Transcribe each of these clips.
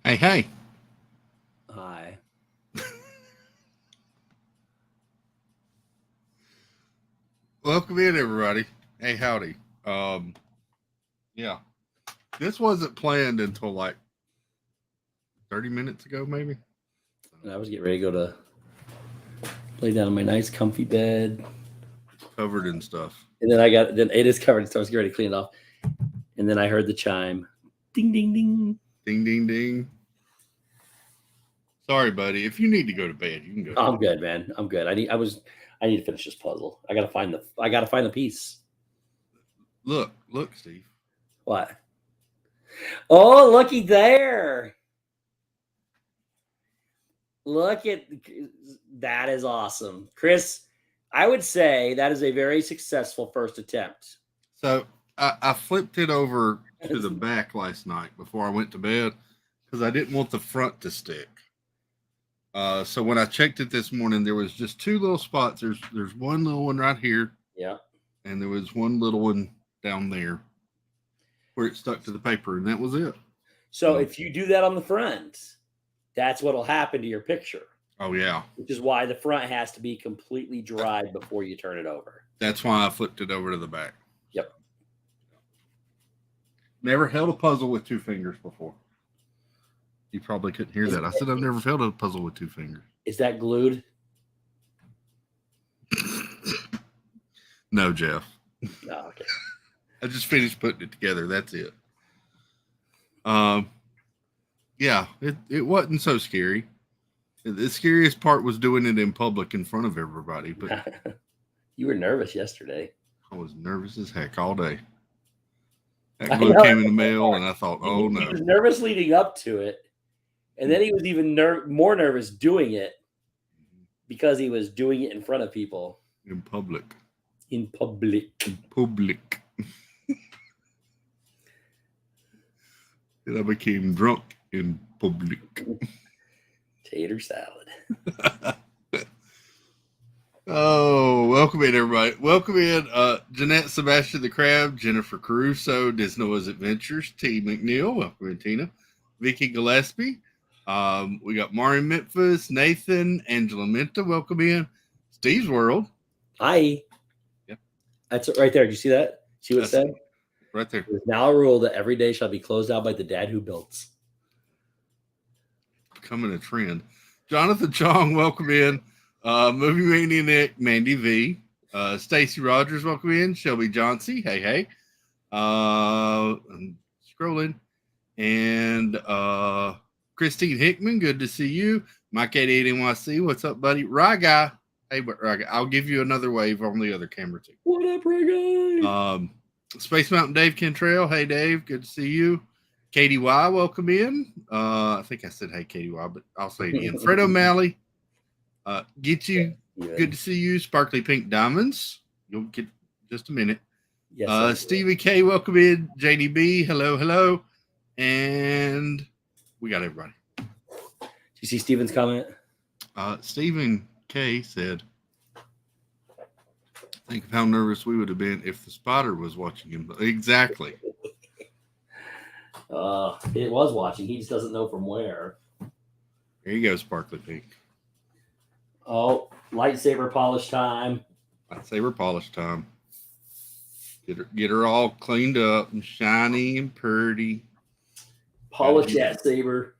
Hey. Hi. Welcome in, everybody. Hey, howdy. Yeah. This wasn't planned until like 30 minutes ago, maybe. And I was getting ready to go to lay down in my nice comfy bed. Covered in stuff. And then then it is covered, so I was getting ready to clean it off. And then I heard the chime. Ding, ding, ding. Ding, ding, ding. Sorry, buddy. If you need to go to bed, you can go. I'm good, man. I'm good. I need to finish this puzzle. I gotta find the piece. Look, Steve. What? Oh, looky there. Look at that is awesome. Chris, I would say that is a very successful first attempt. So I flipped it over to the back last night before I went to bed because I didn't want the front to stick. So when I checked it this morning, there was just two little spots. There's one little one right here. Yeah. And there was one little one down there where it stuck to the paper, and that was it. So if you do that on the front, that's what'll happen to your picture. Oh, yeah. Which is why the front has to be completely dried before you turn it over. That's why I flipped it over to the back. Yep. Never held a puzzle with two fingers before. You probably couldn't hear that. I said I've never held a puzzle with two fingers. Is that glued? No, Jeff. Oh, okay. I just finished putting it together. That's it. Yeah, it wasn't so scary. The scariest part was doing it in public in front of everybody. But you were nervous yesterday. I was nervous as heck all day. That glue came in the mail, and I thought, oh, no. He was nervous leading up to it. And then he was even more nervous doing it because he was doing it in front of people. In public. In public. In public. And I became drunk in public. Tater salad. Oh, welcome in, everybody. Welcome in, Jeanette Sebastian the Crab, Jennifer Caruso, Disnova's Adventures, T. McNeil, welcome in, Tina, Vicky Gillespie. We got Marion Memphis, Nathan, Angela Minta, welcome in. Steve's World. Hi. Yep. That's it right there. Did you see that? See what it said? Right there. There's now a rule that every day shall be closed out by the dad who builds. Becoming a trend. Jonathan Chong, welcome in. Movie Maniac, Mandy V. Stacy Rogers, welcome in. Shelby Johnson, hey. I'm scrolling. And Christine Hickman, good to see you. Mike 88 NYC, what's up, buddy? Rye Guy, hey, Rye Guy, I'll give you another wave on the other camera too. What up, Rye Guy? Space Mountain Dave Cantrell, hey Dave, good to see you. Katie Y, welcome in. I think I said hey Katie Y, but I'll say it again. Fred O'Malley, get you. Yeah. Good to see you. Sparkly Pink Diamonds, you'll get just a minute. Yes, Stevie K, welcome in. JDB, hello. And we got everybody. Did you see Steven's comment? Stephen K said, think of how nervous we would have been if the spotter was watching him. Exactly. It was watching. He just doesn't know from where. There you go, Sparkly Pink. Oh, lightsaber polish time. Lightsaber polish time. Get her all cleaned up and shiny and pretty. Polish that saber.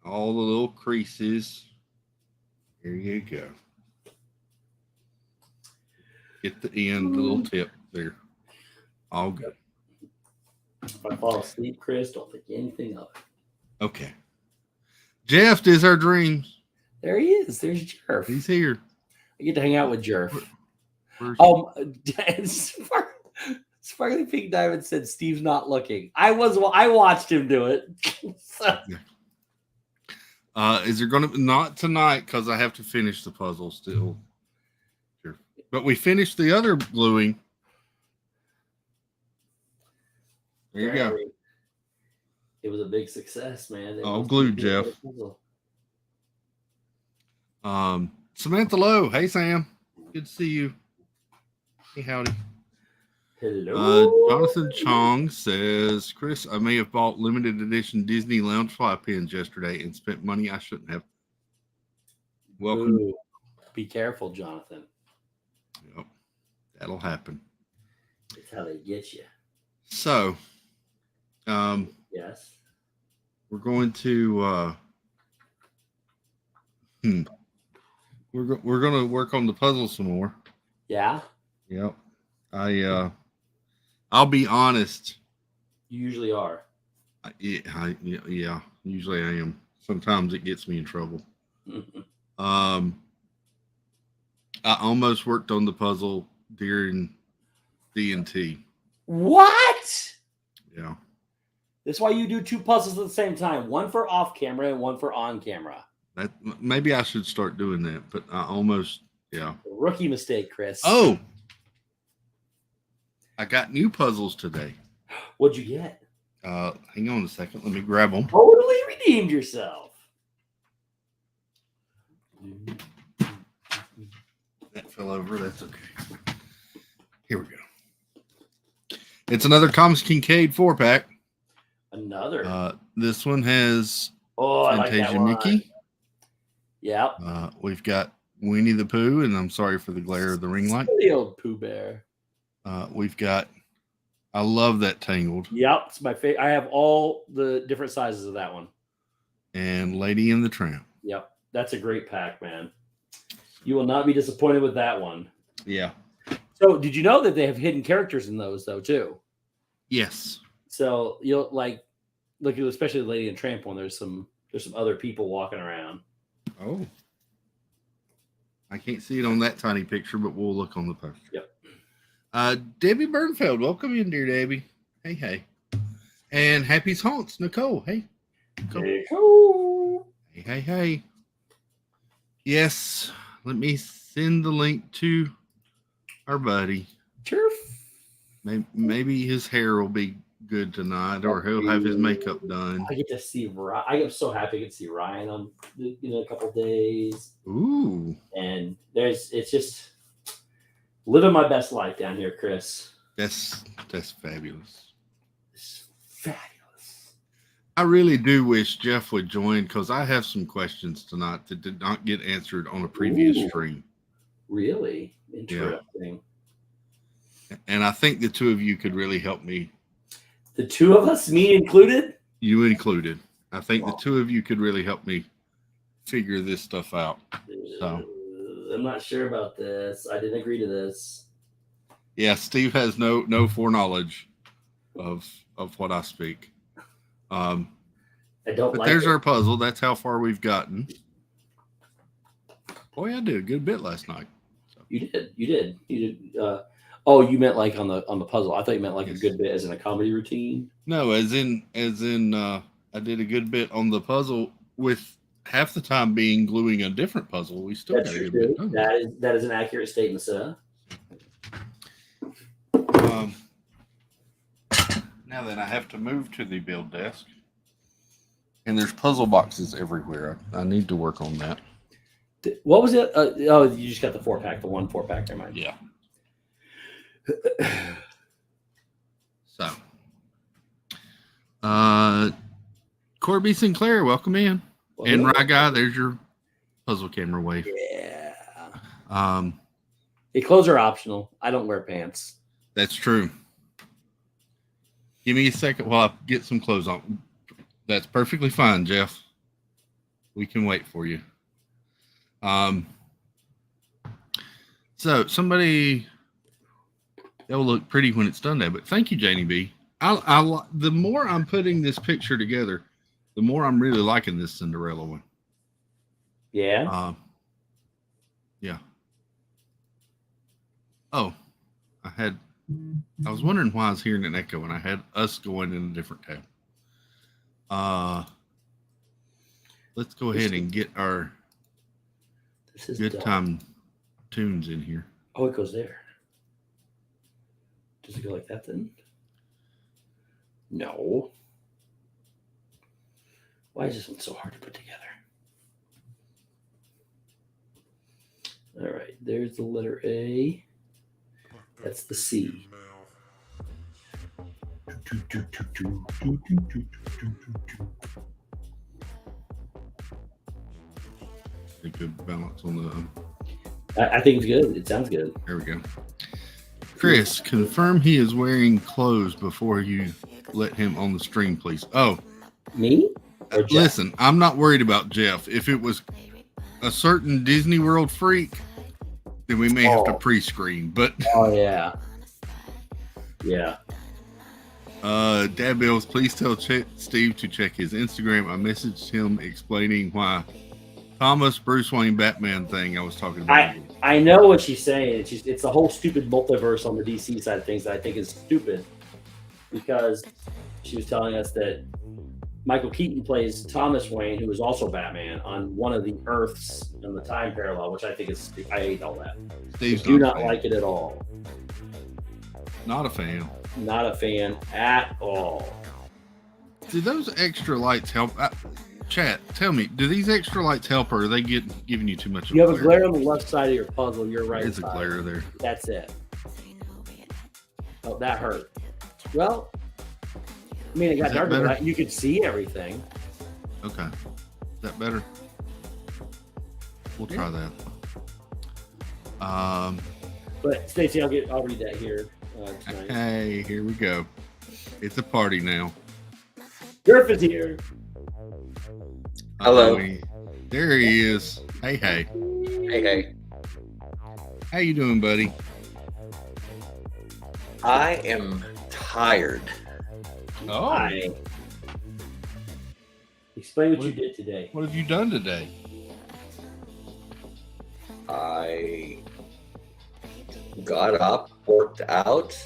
All the little creases. There you go. Get the end, the little tip there. All good. If I fall asleep, Chris, don't think anything of it. Okay. Jeff is our dreams. There he is. There's Jerf. He's here. I get to hang out with Jerf. Sparkly Pink Diamond said Steve's not looking. I watched him do it. Is there going to not tonight because I have to finish the puzzle still. Sure. But we finished the other gluing. There you go. It was a big success, man. All glued, Jeff. Samantha Lowe. Hey, Sam. Good to see you. Hey, howdy. Hello. Jonathan Chong says, Chris, I may have bought limited edition Disney Loungefly pins yesterday and spent money I shouldn't have. Welcome. Ooh, be careful, Jonathan. Yep, that'll happen. That's how they get you. So, yes, we're going to we're going to work on the puzzle some more. Yeah. Yep. I'll be honest. You usually are. Yeah. Usually I am. Sometimes it gets me in trouble. Mm-hmm. I almost worked on the puzzle during DNT. What? Yeah. That's why you do two puzzles at the same time. One for off camera and one for on camera. That maybe I should start doing that, but I almost Rookie mistake, Chris. Oh. I got new puzzles today. What'd you get? Hang on a second. Let me grab them. Totally redeemed yourself. That fell over. That's okay. Here we go. It's another Thomas Kincaid 4-pack. Another. This one has Fantasia Mickey. Yep. We've got Winnie the Pooh, and I'm sorry for the glare of the ring light. The old Pooh Bear. We've got, I love that Tangled. Yep, it's my favorite. I have all the different sizes of that one. And Lady and the Tramp. Yep, that's a great pack, man. You will not be disappointed with that one. Yeah. So, did you know that they have hidden characters in those though too? Yes. So you'll look at especially the Lady and Tramp one. There's some other people walking around. Oh. I can't see it on that tiny picture, but we'll look on the poster. Yep. Debbie Burnfeld, welcome in, dear Debbie. Hey. And Happy's Haunts, Nicole. Hey. Nicole. Hey. Yes, let me send the link to our buddy. Sure. Maybe his hair will be good tonight, or he'll have his makeup done. I get to see. I am so happy I get to see Ryan in a couple days. Ooh. And it's just living my best life down here, Chris. That's fabulous. It's fabulous. I really do wish Jeff would join, because I have some questions tonight that did not get answered on a previous stream. Really interesting. Yeah. And I think the two of you could really help me. The two of us, me included? You included. I think the two of you could really help me figure this stuff out. So I'm not sure about this. I didn't agree to this. Yeah, Steve has no foreknowledge of what I speak. I don't but like there's it. our puzzle. That's how far we've gotten. Boy, I did a good bit last night. So. You did. Oh, you meant like on the puzzle. I thought you meant like Yes. a good bit as in a comedy routine. No, as in I did a good bit on the puzzle, with half the time being gluing a different puzzle. We still That's got a true. good bit done. That is an accurate statement, sir. Now then, I have to move to the build desk, and there's puzzle boxes everywhere. I need to work on that. What was it? You just got the 4-pack, the 1 4-pack. Never mind. Yeah. So, Corby Sinclair, welcome in. Well, And Rye Guy, there's your puzzle camera wave. Yeah. Hey, clothes are optional. I don't wear pants. That's true. Give me a second while I get some clothes on. That's perfectly fine, Jeff. We can wait for you. So somebody, that'll look pretty when it's done there. But thank you, Janie B. The more I'm putting this picture together, the more I'm really liking this Cinderella one. Yeah. Yeah. Oh, I was wondering why I was hearing an echo, and I had us going in a different tab. Let's go ahead and get our good time tunes in here. Oh, it goes there. Does it go like that then? No. Why is this one so hard to put together? All right, there's the letter A. That's the C. A good balance on the. I think it's good. It sounds good. There we go. Chris, confirm he is wearing clothes before you let him on the stream, please. Oh, me? Or Jeff? Listen, I'm not worried about Jeff. If it was a certain Disney World freak, then we may have to pre-screen. But oh yeah, yeah. Dad Bills, please tell Steve to check his Instagram. I messaged him explaining why Thomas Bruce Wayne Batman thing I was talking about. I know what she's saying. It's the whole stupid multiverse on the DC side of things that I think is stupid, because she was telling us that Michael Keaton plays Thomas Wayne, who is also Batman, on one of the Earths in the time parallel, which I think is, I hate all that. Steve's I do not like it at all. Not a fan. Not a fan at all. Do those extra lights help? Chat, tell me, do these extra lights help, or are they giving you too much? You have a glare on the left side of your puzzle. You're right. There's a glare there. That's it. Oh, that hurt. Well, I mean, it got darker, but you could see everything. Okay. Is that better? We'll try that. But Stacey, I'll read that here. Hey, here we go. It's a party now. Griff is here. Hello. There he is. Hey. Hey. How you doing, buddy? I am tired. Oh. Explain what you did today. What have you done today? I got up, worked out,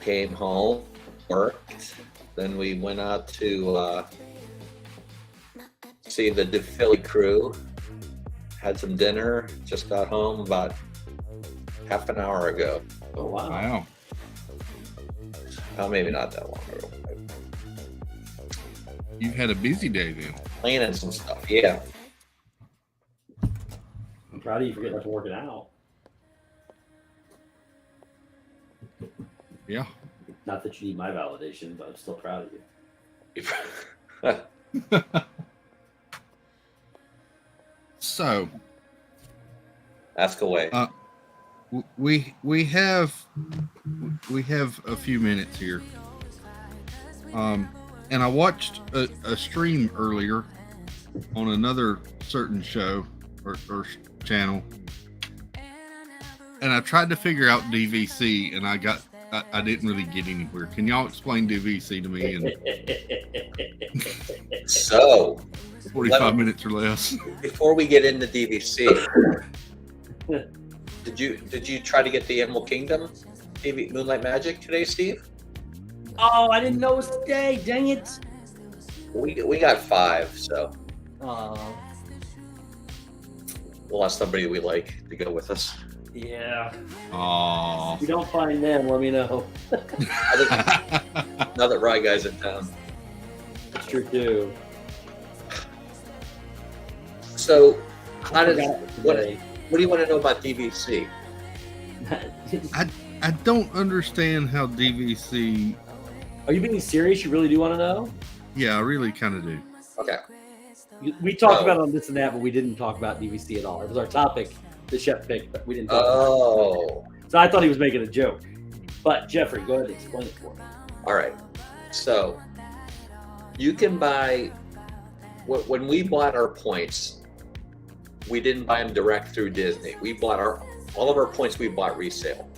came home, worked. Then we went out to see the Philly crew. Had some dinner. Just got home about half an hour ago. Oh, wow. Wow. Maybe not that long ago. You've had a busy day then. Planning some stuff. Yeah. I'm proud of you for getting up and working out. Yeah. Not that you need my validation, but I'm still proud of you. So, ask away. We have a few minutes here. And I watched a stream earlier on another certain show or channel, and I tried to figure out DVC, and I didn't really get anywhere. Can y'all explain DVC to me in So 45 minutes or less? Before we get into DVC, did you try to get the Emerald Kingdom Moonlight Magic today, Steve? Oh, I didn't know it was today. Dang it. We got 5, so we'll ask somebody we like to go with us. Yeah. Oh. If you don't find them, let me know. Now that Rye Guy's in town. That's true too. So, what do you want to know about DVC? I don't understand how DVC. Are you being serious? You really do want to know? Yeah, I really kind of do. Okay. We talked about it on this and that, but we didn't talk about DVC at all. It was our topic, the chef pick, but we didn't talk about it. So I thought he was making a joke. But Jeffrey, go ahead and explain it for me. All right. So you can buy, when we bought our points, we didn't buy them direct through Disney. We bought all of our points we bought resale.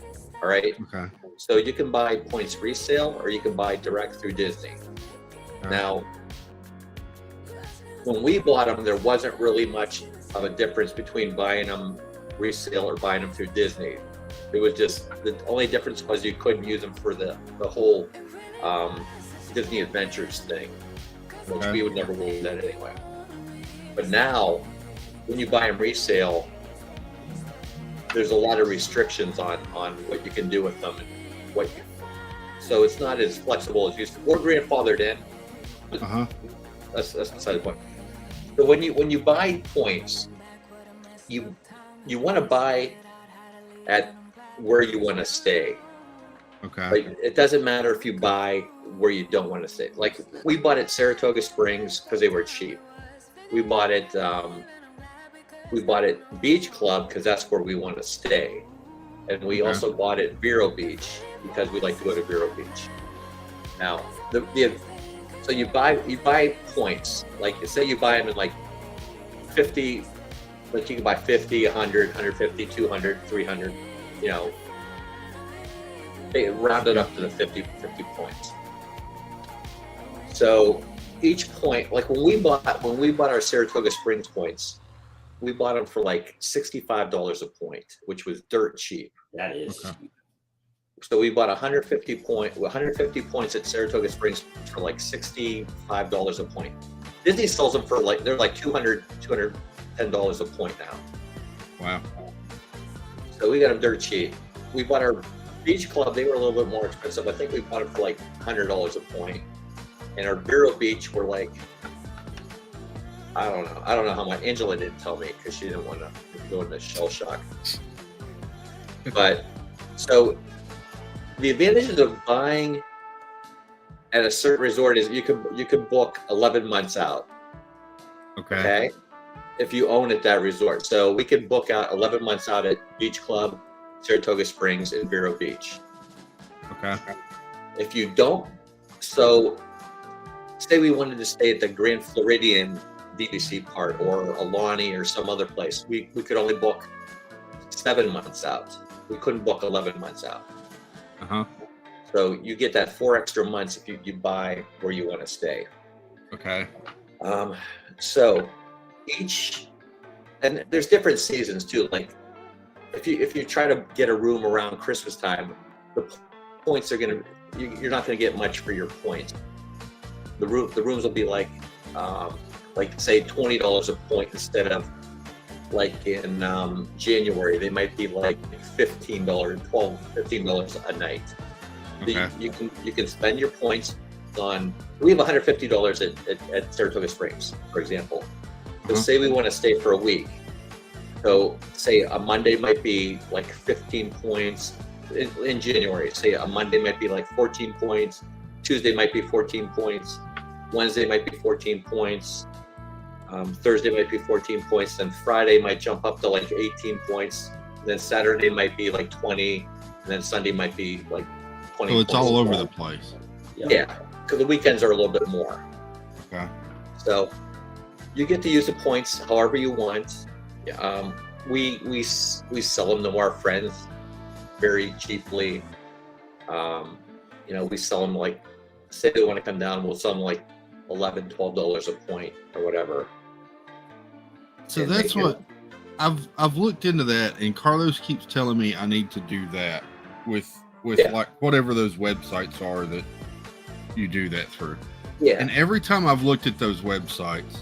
All right. Okay. So you can buy points resale or you can buy direct through Disney. Right. Now, when we bought them, there wasn't really much of a difference between buying them resale or buying them through Disney. It was just, the only difference was you couldn't use them for the whole Disney Adventures thing, which we would never do that anyway. But now, when you buy them resale, there's a lot of restrictions on what you can do with them, and so it's not as flexible as used to. We're grandfathered in. That's beside the point. So when you buy points, you want to buy at where you want to stay. Okay. Like, it doesn't matter if you buy where you don't want to stay. Like, we bought at Saratoga Springs because they were cheap. We bought it Beach Club because that's where we want to stay. And we also bought it Vero Beach because we like to go to Vero Beach. Now, so you buy points. Like, say you buy them in like 50, like you can buy 50, 100, 150, 200, 300, you know. They round it up to the 50 points. So each point, like when we bought our Saratoga Springs points, we bought them for like $65 a point, which was dirt cheap. That is. Okay. So we bought 150 points at Saratoga Springs for like $65 a point. Disney sells them for like, they're like $210 a point now. Wow. So we got them dirt cheap. We bought our Beach Club, they were a little bit more expensive. I think we bought them for like $100 a point. And our Vero Beach were like, I don't know how much. Angela didn't tell me because she didn't want to go into shell shock. But so the advantages of buying at a certain resort is you can book 11 months out. Okay. If you own at that resort. So we can book out 11 months out at Beach Club, Saratoga Springs, and Vero Beach. Okay. If you don't, so say we wanted to stay at the Grand Floridian DVC part or Alani or some other place, we could only book 7 months out. We couldn't book 11 months out. So you get that 4 extra months if you buy where you want to stay. Okay. So and there's different seasons too. Like if you try to get a room around Christmas time, the points are you're not gonna get much for your points. The rooms will be like say $20 a point instead of like in January they might be like $15 a night. Okay. You can spend your points on. We have $150 at Saratoga Springs, for example. So say we want to stay for a week. So say a Monday might be like 15 points in January. Say a Monday might be like 14 points. Tuesday might be 14 points. Wednesday might be 14 points. Thursday might be 14 points. Then Friday might jump up to like 18 points. Then Saturday might be like 20. And then Sunday might be like 20 So it's points. all over the place. Yeah, because the weekends are a little bit more. Okay. So you get to use the points however you want. We sell them to our friends very cheaply. We sell them like, say they want to come down, we'll sell them like $11, $12 a point or whatever. So that's what I've looked into that, and Carlos keeps telling me I need to do that with like whatever those websites are that you do that through. Yeah. And every time I've looked at those websites,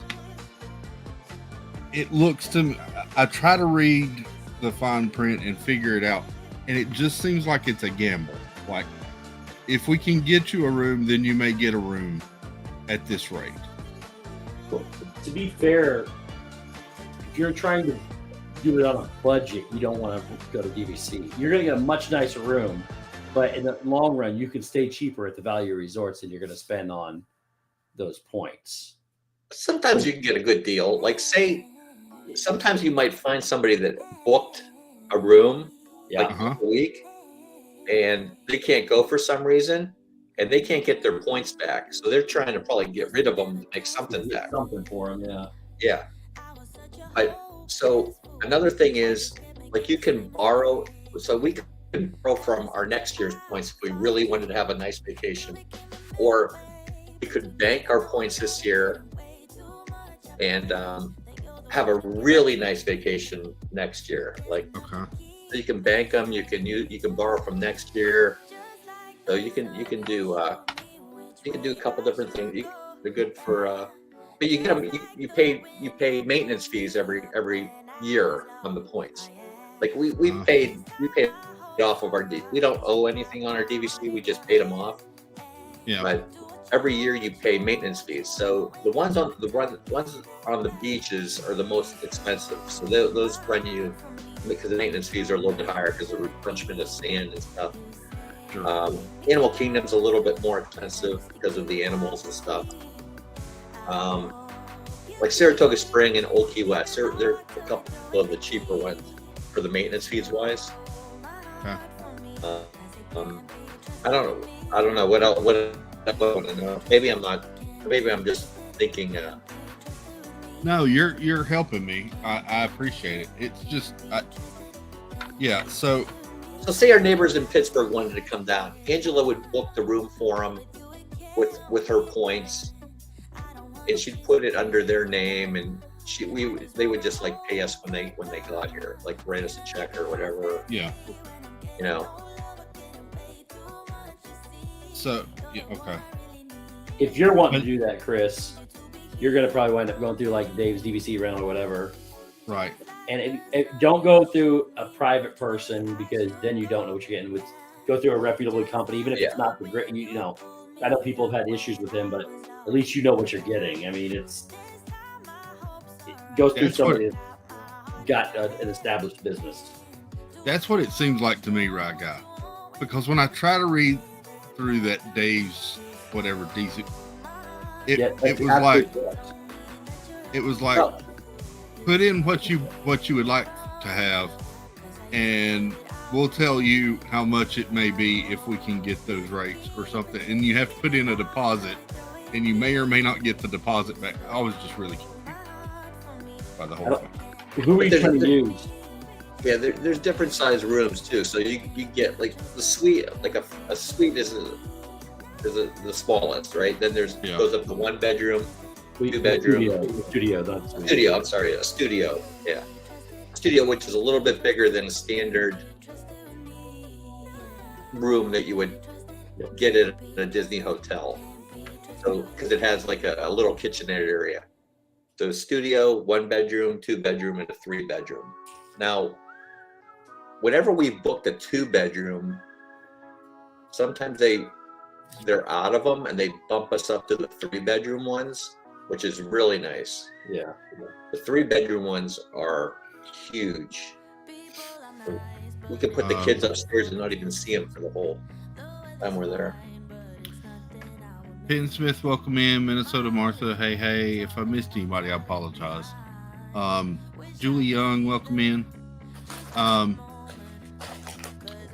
it looks to me, I try to read the fine print and figure it out, and it just seems like it's a gamble. Like, if we can get you a room, then you may get a room at this rate. Well, to be fair, if you're trying to do it on a budget, you don't want to go to DVC. You're going to get a much nicer room, but in the long run, you can stay cheaper at the value resorts than you're going to spend on those points. Sometimes you can get a good deal. Like sometimes you might find somebody that booked a room a week and they can't go for some reason and they can't get their points back. So they're trying to probably get rid of them to make something back. Something for them, yeah. Yeah. So another thing is, like, you can borrow. So we can borrow from our next year's points if we really wanted to have a nice vacation. Or we could bank our points this year and have a really nice vacation next year. Like, so you can bank them, you can borrow from next year. So you can do a couple different things. They're good for but you get them, you pay maintenance fees every year on the points. Like we paid off of our we don't owe anything on our DVC, we just paid them off. Yeah. But every year you pay maintenance fees. So the ones on the beaches are the most expensive. So those run you, because the maintenance fees are a little bit higher because of the replenishment of sand and stuff. Sure. Animal Kingdom's a little bit more expensive because of the animals and stuff. Like Saratoga Spring and Old Key West, they're a couple of the cheaper ones for the maintenance fees wise. Okay. I don't know what else. What I want to know. Maybe I'm just thinking. No, you're helping me. I appreciate it. It's just, yeah. So say our neighbors in Pittsburgh wanted to come down. Angela would book the room for them with her points, and she'd put it under their name, and they would just like pay us when they got here, like write us a check or whatever. Yeah. You know. So yeah, okay. If you're wanting to do that, Chris, you're going to probably wind up going through like Dave's DVC rental or whatever. Right. And don't go through a private person, because then you don't know what you're getting. Go through a reputable company, even if it's not the great. You know, I know people have had issues with him, but at least you know what you're getting. I mean, it goes through somebody that's got an established business. That's what it seems like to me, right, guy? Because when I try to read through that Dave's whatever DC, it was like put in what you would like to have, and we'll tell you how much it may be if we can get those rates or something. And you have to put in a deposit, and you may or may not get the deposit back. I was just really confused by the whole thing. Who are you trying to use? Yeah, there's different size rooms too. So you get like the suite, like a suite is the smallest, right? Then goes up to 1 bedroom, 2 bedroom, studio. I'm sorry, a studio. Yeah, studio, which is a little bit bigger than a standard room that you would get at a Disney hotel. So because it has like a little kitchenette area. So studio, 1 bedroom, 2 bedroom, and a 3 bedroom. Now, whenever we booked a 2 bedroom, sometimes they're out of them and they bump us up to the 3 bedroom ones, which is really nice. Yeah. The 3 bedroom ones are huge. We could put the kids upstairs and not even see them for the whole time we're there. Peyton Smith, welcome in. Minnesota Martha, hey. If I missed anybody, I apologize. Julie Young, welcome in.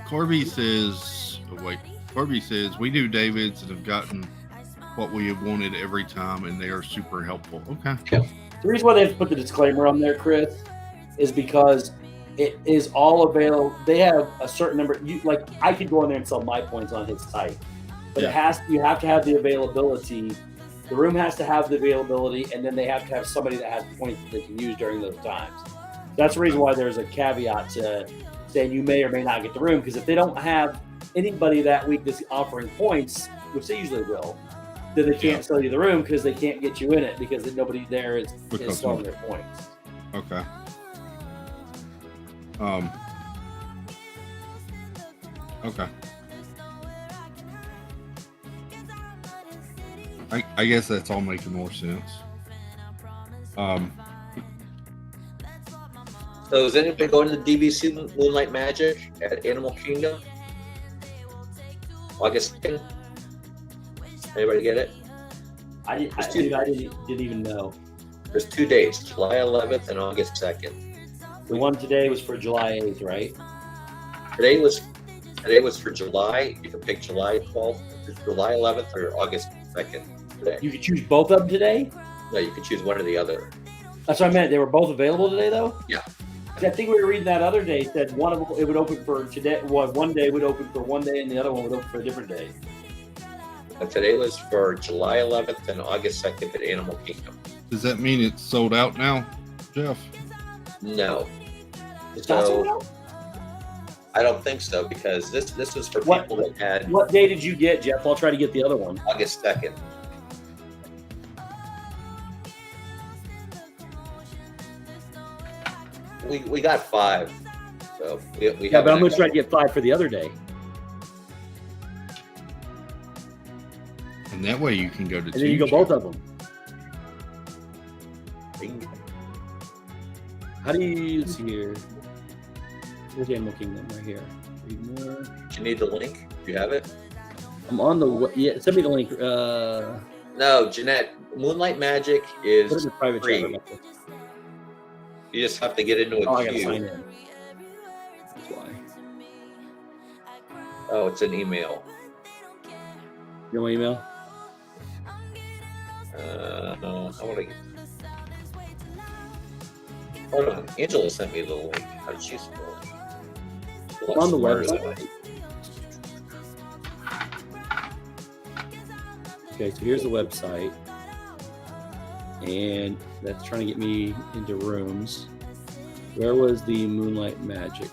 Corby says, we do David's and have gotten what we have wanted every time, and they are super helpful. Okay. The reason why they have to put the disclaimer on there, Chris, is because it is all available. They have a certain number. I could go in there and sell my points on his site, but you have to have the availability. The room has to have the availability, and then they have to have somebody that has points that they can use during those times. That's the reason why there's a caveat to saying you may or may not get the room, because if they don't have anybody that week that's offering points, which they usually will, then they can't sell you the room because they can't get you in it because nobody there is selling their points. Okay. Okay. I guess that's all making more sense. So is anybody going to the DVC Moonlight Magic at Animal Kingdom? August 2nd? Anybody get it? I didn't even know. There's 2 dates, July 11th and August 2nd. The one today was for July 8th, right? Today was for July. You can pick July 12th, July 11th, or August 2nd today. You could choose both of them today? No, you could choose one or the other. That's what I meant. They were both available today, though? Yeah. I think we were reading that other day. It said one of them, it would open for today. Well, one day would open for one day, and the other one would open for a different day. And today was for July 11th and August 2nd at Animal Kingdom. Does that mean it's sold out now, Jeff? No. It's not sold out? I don't think so, because this was for people that had. What day did you get, Jeff? I'll try to get the other one. August 2nd. We got 5, so we but I'm going to try to get 5 for the other day. And that way you can go to. And then you go both of them. How do you see here? Where's Animal Kingdom? Right here. Do you need the link? You have it? I'm on the yeah. Send me the link. No, Jeanette. Moonlight Magic Put it in is the private free. chat. You just have to get into Oh, a I gotta sign queue. in. That's why. Oh, it's an email. You want my email? No, I want to. Hold on, Angela sent me the link. How did she spell it? It's on the website. Okay, so here's the website, and that's trying to get me into rooms. Where was the Moonlight Magic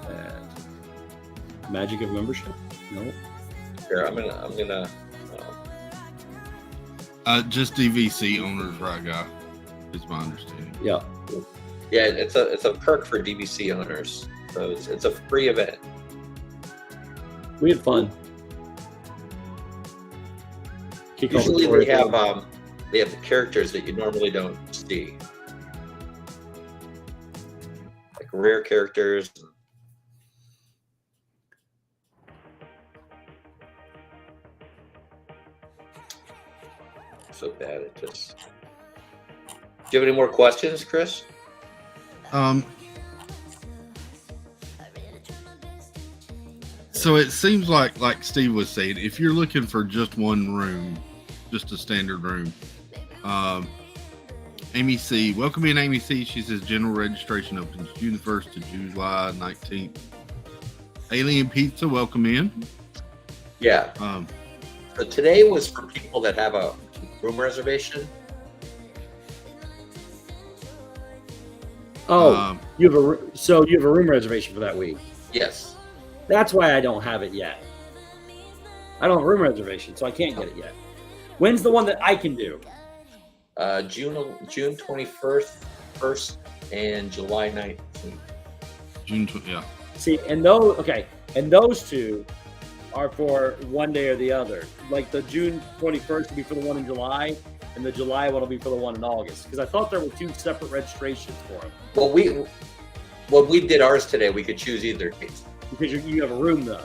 at? Magic of membership? No. Here, I'm gonna. Just DVC owners, right, guy? Is my understanding. Yeah. Yeah, it's a perk for DVC owners. So it's a free event. We had fun. Usually they have the characters that you normally don't see, like rare characters. So bad it just. Do you have any more questions, Chris? So it seems like Steve was saying, if you're looking for just one room, just a standard room, Amy C, welcome in Amy C. She says general registration opens June 1st to July 19th. Alien Pizza, welcome in. Yeah. So today was for people that have a room reservation. Oh, you have a room reservation for that week. Yes. That's why I don't have it yet. I don't have a room reservation, so I can't get it yet. When's the one that I can do? June 21st, and July 19th. Yeah. See, and those two are for one day or the other. Like the June 21st will be for the one in July, and the July one will be for the one in August. Because I thought there were two separate registrations for them. Well, when we did ours today, we could choose either case. Because you have a room though.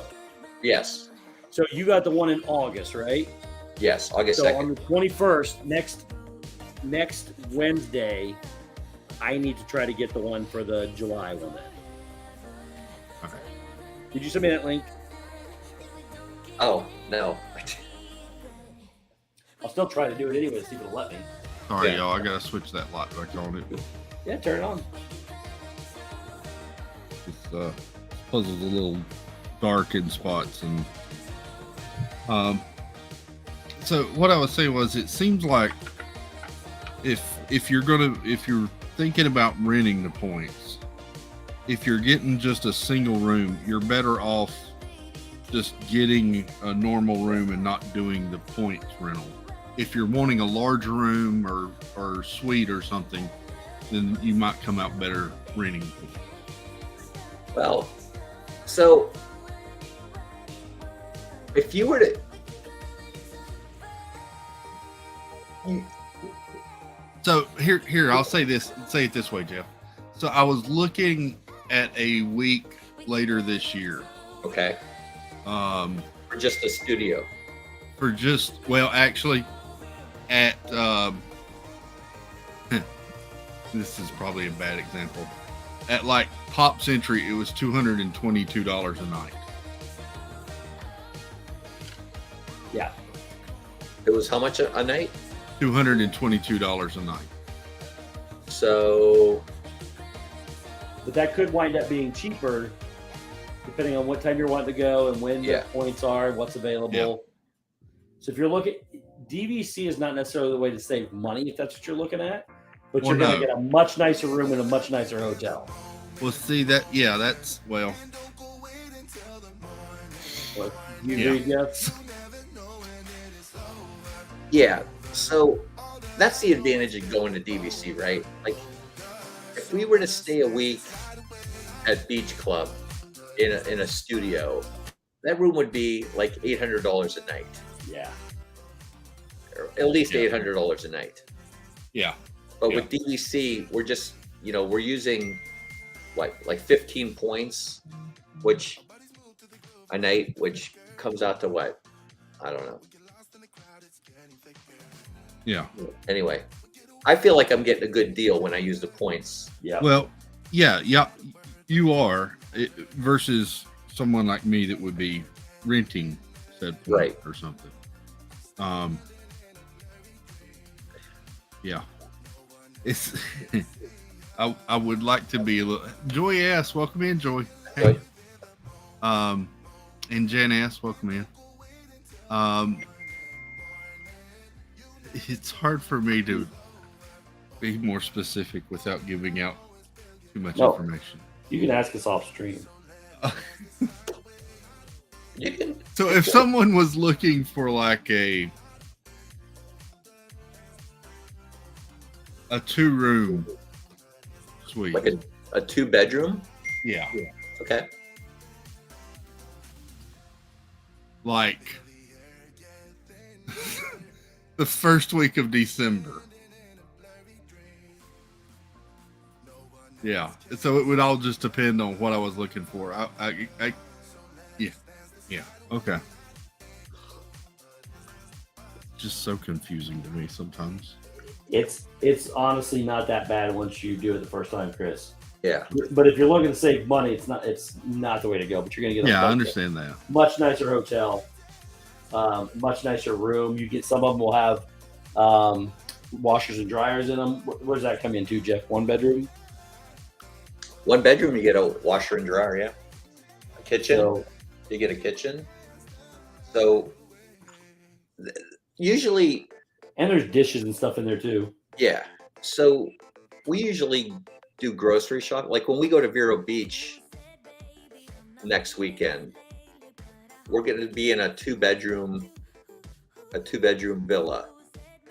Yes. So you got the one in August, right? Yes, August 2nd. So on the 21st, next Wednesday, I need to try to get the one for the July one then. Okay. Did you send me that link? Oh, no. I'll still try to do it anyway, see if it'll let me. Sorry, Yeah. y'all. I gotta switch that light back on. It Yeah, turn it on. just puzzle's a little dark in spots, and so what I was saying was, it seems like if you're thinking about renting the points, if you're getting just a single room, you're better off just getting a normal room and not doing the points rental. If you're wanting a large room or suite or something, then you might come out better renting points. Well, so if you were to, So here, I'll say it this way, Jeff. So I was looking at a week later this year. okay, for just a studio. Actually, at this is probably a bad example. At like Pop Century, it was $222 a night. Yeah. It was how much a night? $222 a night. So, But that could wind up being cheaper depending on what time you're wanting to go and when Yeah. the points are, what's available. Yeah. So if you're looking, DVC is not necessarily the way to save money if that's what you're looking at, but Well, you're going no. to get a much nicer room in a much nicer hotel. Well, see that's well. What, you Yeah. agree, Jeff? yeah. So that's the advantage of going to DVC, right? Like, if we were to stay a week at Beach Club in a studio, that room would be like $800 a night, Yeah. or at least Yeah. $800 a night. Yeah. But Yeah. with DVC, we're just, we're using like 15 points, which a night, which comes out to what? I don't know. Yeah. Anyway, I feel like I'm getting a good deal when I use the points. Yeah. Well, yeah, you are versus someone like me that would be renting said point Right. or something. Yeah. It's I would like to be a little Joy S, welcome in, Joy. Hey. And Jen S, welcome in. It's hard for me to be more specific without giving out too much information. You can ask us off stream. You can. So if someone was looking for like a 2-room suite, Like a 2-bedroom? yeah, Okay. like the first week of December. Yeah, so it would all just depend on what I was looking for. Yeah, okay. Just so confusing to me sometimes. It's honestly not that bad once you do it the first time, Chris. Yeah. But if you're looking to save money, it's not the way to go. But you're gonna get Yeah, I understand that. much nicer hotel, much nicer room. You get some of them will have washers and dryers in them. Where does that come into, Jeff? 1 bedroom. 1 bedroom, you get a washer and dryer. Yeah. A kitchen. So, You get a kitchen. So usually, and there's dishes and stuff in there too. yeah. So we usually do grocery shop. Like when we go to Vero Beach next weekend, we're going to be in a 2-bedroom villa.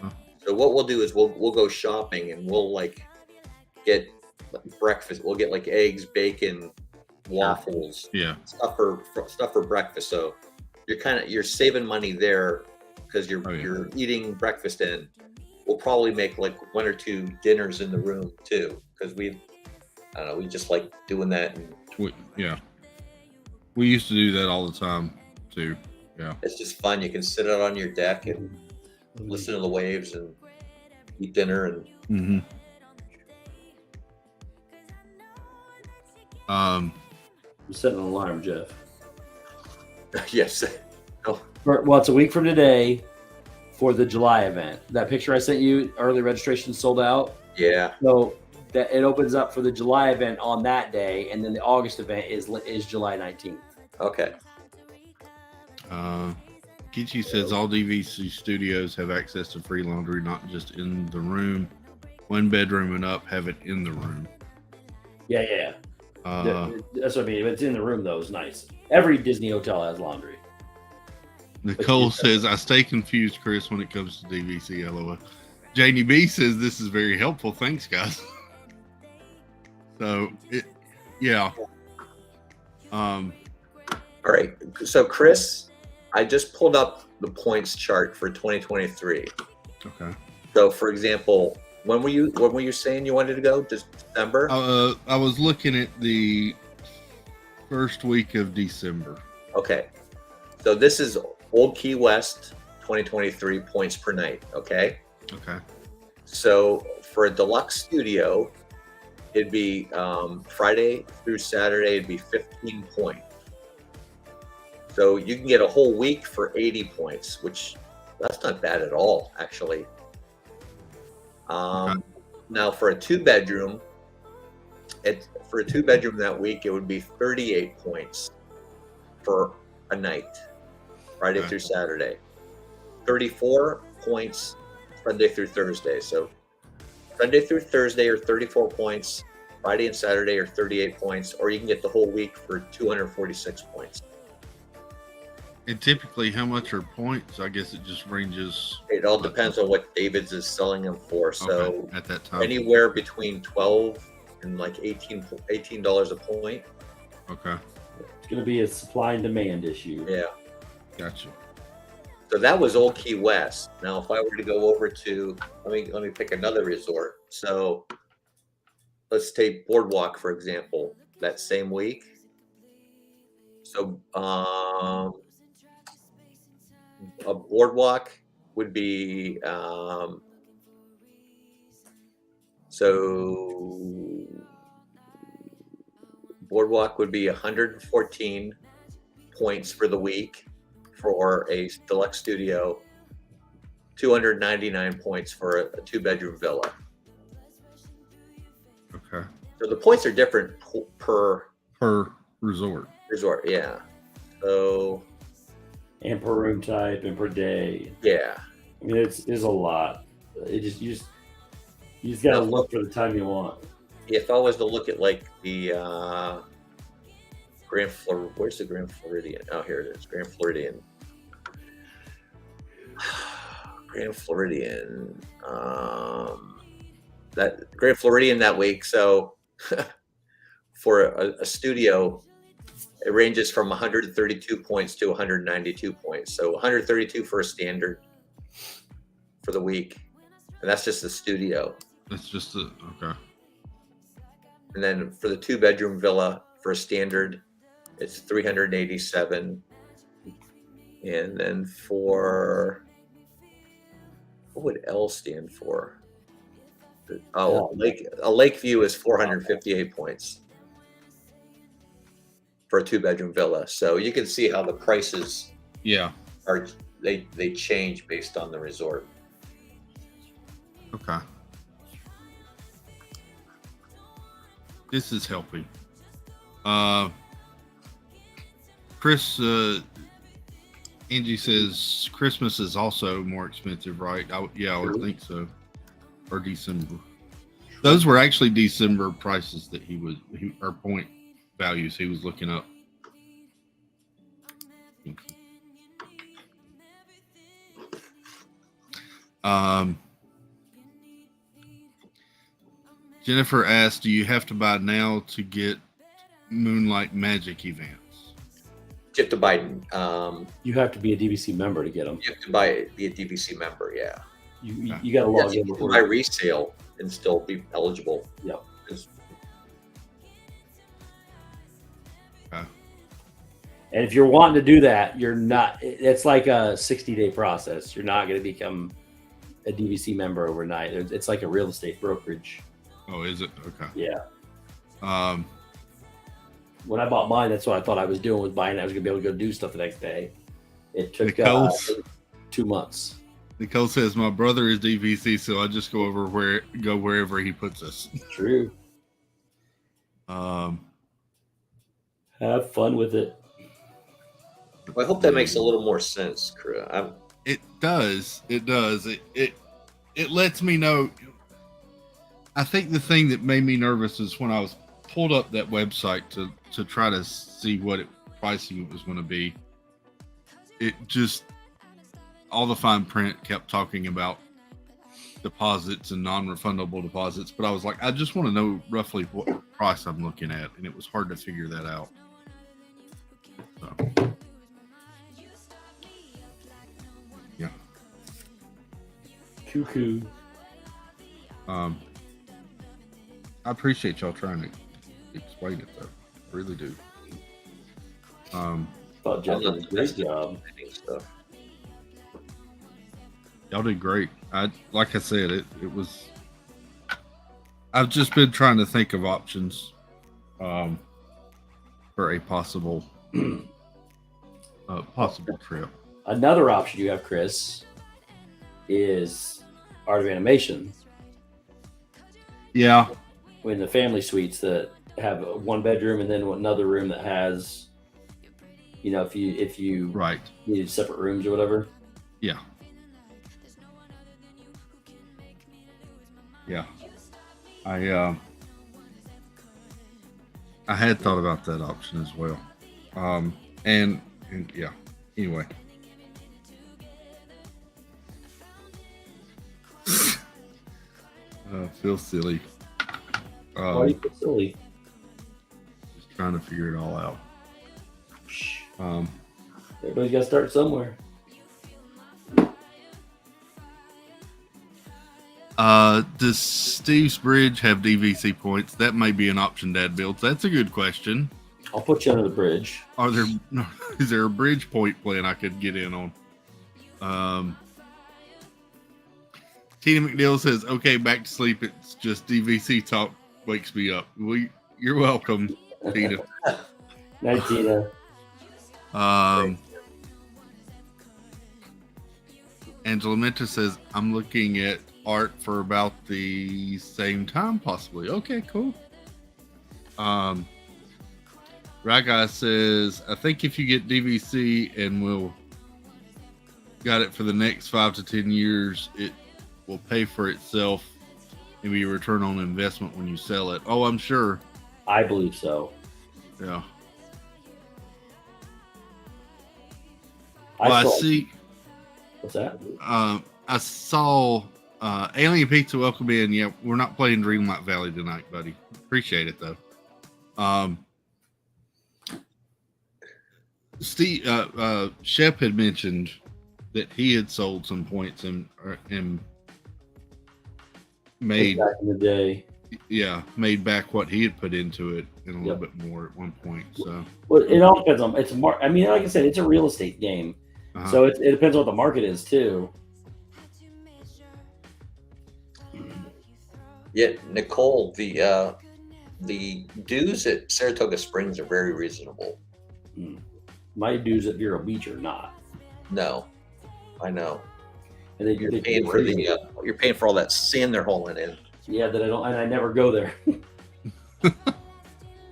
Oh. So what we'll do is we'll go shopping and we'll like get breakfast. We'll get like eggs, bacon, waffles, Yeah, stuff for breakfast. So you're saving money there because you're eating breakfast in. We'll probably make like 1 or 2 dinners in the room too, because we just like doing that. And we used to do that all the time too. Yeah, it's just fun. You can sit out on your deck and listen to the waves and eat dinner and. Mm-hmm. I'm setting an alarm, Jeff. Yes. Oh. Well, it's a week from today for the July event. That picture I sent you, early registration sold out. Yeah. So that it opens up for the July event on that day, and then the August event is July 19th. Okay. Kichi says all DVC studios have access to free laundry, not just in the room. 1 bedroom and up have it in the room. Yeah. That's what I mean. If it's in the room, though, it's nice. Every Disney hotel has laundry. Nicole says, I stay confused, Chris, when it comes to DVC, LOL. Janie B says, this is very helpful. Thanks, guys. So, yeah. All right. So, Chris, I just pulled up the points chart for 2023. Okay. So, for example, when were you saying you wanted to go? Just December? I was looking at the first week of December. Okay. So this is Old Key West 2023 points per night. Okay. Okay. So for a deluxe studio, it'd be Friday through Saturday, it'd be 15 points. So you can get a whole week for 80 points, which that's not bad at all, actually. Okay. Now for a 2-bedroom, that week, it would be 38 points for a night, Friday through Saturday. 34 points Sunday through Thursday. So Sunday through Thursday are 34 points. Friday and Saturday are 38 points, or you can get the whole week for 246 points. And typically, how much are points? I guess it just ranges. It all depends on what David's is selling them for. So at that time, anywhere between $12 and like $18 a point. Okay. It's going to be a supply and demand issue. Yeah. Gotcha. So that was Old Key West. Now, if I were to go over to, let me pick another resort. So let's take Boardwalk, for example, that same week. So a boardwalk would be so boardwalk would be 114 points for the week for a deluxe studio, 299 points for a 2-bedroom villa. Okay. So the points are different per resort. Yeah. So. And per room type and per day. Yeah. I mean, it's a lot. You just gotta look for the time you want. If I was to look at like the where's the Grand Floridian? Oh, here it is, Grand Floridian. Grand Floridian. That Grand Floridian that week. So for a studio, it ranges from 132 points to 192 points. So 132 for a standard for the week, and that's just the studio. That's just okay. And then for the 2-bedroom villa for a standard, it's 387. And then for what would L stand for? Oh, a lake view is 458 points for a 2-bedroom villa. So you can see how the prices are they change based on the resort. Okay. This is helping. Chris, Angie says Christmas is also more expensive, right? I would think so. Or December. Those were actually December prices that or point values he was looking up. Jennifer asked, do you have to buy now to get Moonlight Magic events? You have to buy. You have to be a DVC member to get them. You have to be a DVC member. Yeah. You got to log in before. Buy resale and still be eligible. Yeah. And if you're wanting to do that, you're not. It's like a 60-day process. You're not going to become a DVC member overnight. It's like a real estate brokerage. Oh, is it? Okay. Yeah. When I bought mine, that's what I thought I was doing, was buying. I was going to be able to go do stuff the next day. It took 2 months. Nicole says my brother is DVC, so I just go wherever he puts us. True. Have fun with it. Well, I hope that makes a little more sense, Crew. It does. It does. It lets me know. I think the thing that made me nervous is when I was pulled up that website to try to see what pricing it was going to be. It just, all the fine print kept talking about deposits and non-refundable deposits, but I was like, I just want to know roughly what price I'm looking at, and it was hard to figure that out. So, yeah. Cuckoo. I appreciate y'all trying to explain it, though. I really do. Thought Jeff did a great job. Y'all did great. Like I said, it was. I've just been trying to think of options, for a possible trip. Another option you have, Chris, is Art of Animation. Yeah. In the family suites that have a 1-bedroom and then another room that has, if you right needed separate rooms or whatever. Yeah. Yeah. I had thought about that option as well. And yeah. Anyway. Feel silly. Why do you feel silly? Just trying to figure it all out. Everybody's got to start somewhere. Does Steve's Bridge have DVC points? That may be an option Dad builds. That's a good question. I'll put you under the bridge. Is there a bridge point plan I could get in on? Tina McNeil says, "Okay, back to sleep. It's just DVC talk wakes me up." Well, you're welcome, Tina. Night, Tina. Angela Menta says, "I'm looking at art for about the same time, possibly." Okay, cool. Raga says, "I think if you get DVC and we'll got it for the next 5 to 10 years, it will pay for itself and be a return on investment when you sell it." Oh, I'm sure. I believe so. Yeah. I see. What's that? I saw Alien Pizza, welcome in. Yeah, we're not playing Dreamlight Valley tonight, buddy. Appreciate it though. Steve Shep had mentioned that he had sold some points and made back in the day. Yeah, made back what he had put into it and a little bit more at one point. So, well, it all depends on it's more. I mean, like I said, it's a real estate game, so it depends on what the market is too. Yeah, Nicole, the dues at Saratoga Springs are very reasonable. My dues at Vero Beach are not. No, I know. And you're paying for you're paying for all that sand they're hauling in. Yeah, that I don't, and I never go there.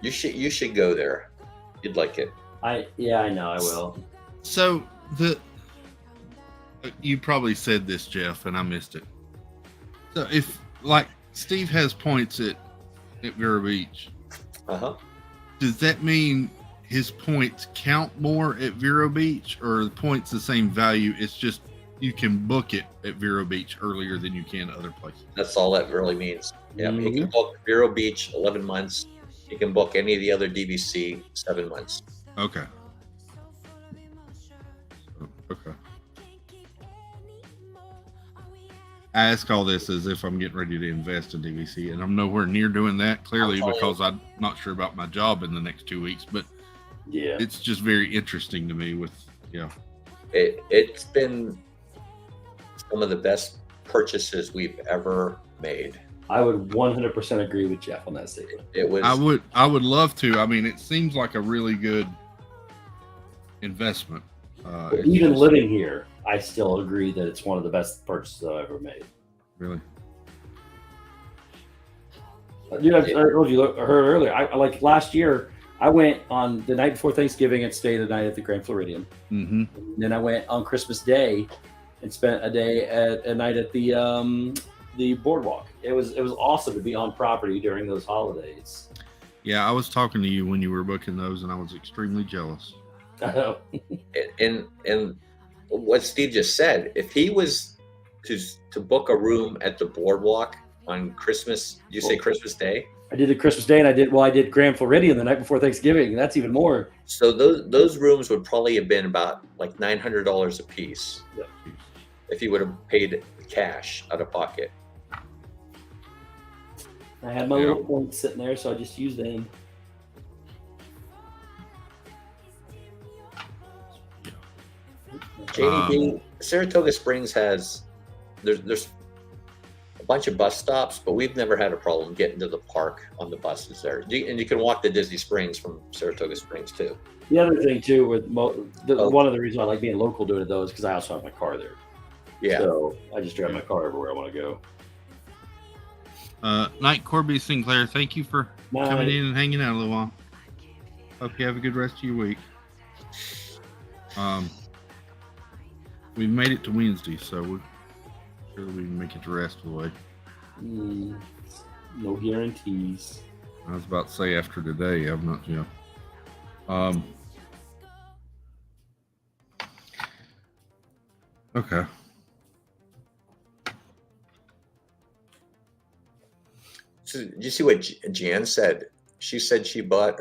You should go there. You'd like it. I know I will. So you probably said this, Jeff, and I missed it. So if like Steve has points at Vero Beach, does that mean his points count more at Vero Beach, or the points the same value? It's just you can book it at Vero Beach earlier than you can other places. That's all that really means. Yeah, he can book Vero Beach 11 months. He can book any of the other DVC 7 months. Okay. Okay. I ask all this as if I'm getting ready to invest in DVC, and I'm nowhere near doing that, clearly, because I'm not sure about my job in the next 2 weeks. But yeah, it's just very interesting to me with, It's been some of the best purchases we've ever made. I would 100% agree with Jeff on that statement. It was. I would love to. I mean, it seems like a really good investment. Even living here, I still agree that it's one of the best purchases I've ever made. Really? Dude, I heard earlier. I like last year. I went on the night before Thanksgiving and stayed the night at the Grand Floridian. Mm-hmm. Then I went on Christmas Day and spent a night at the boardwalk. It was awesome to be on property during those holidays. Yeah, I was talking to you when you were booking those, and I was extremely jealous. I know. And what Steve just said, if he was to book a room at the boardwalk on Christmas, you say Christmas Day? I did the Christmas Day, and I did Grand Floridian the night before Thanksgiving. And that's even more. So those rooms would probably have been about like $900 a piece. Yeah. If you would have paid cash out of pocket. I had my little points sitting there, so I just used them. JD, Saratoga Springs has there's a bunch of bus stops, but we've never had a problem getting to the park on the buses there. And you can walk to Disney Springs from Saratoga Springs too. The other thing too with one of the reasons I like being local doing it though is because I also have my car there. Yeah. So I just drive my car everywhere I want to go. Night Corby Sinclair, thank you for coming in and hanging out a little while. Hope you have a good rest of your week. We've made it to Wednesday, so we're sure we can make it the rest of the way. No guarantees. I was about to say after today, I'm not, Okay. So did you see what Jan said? She said she bought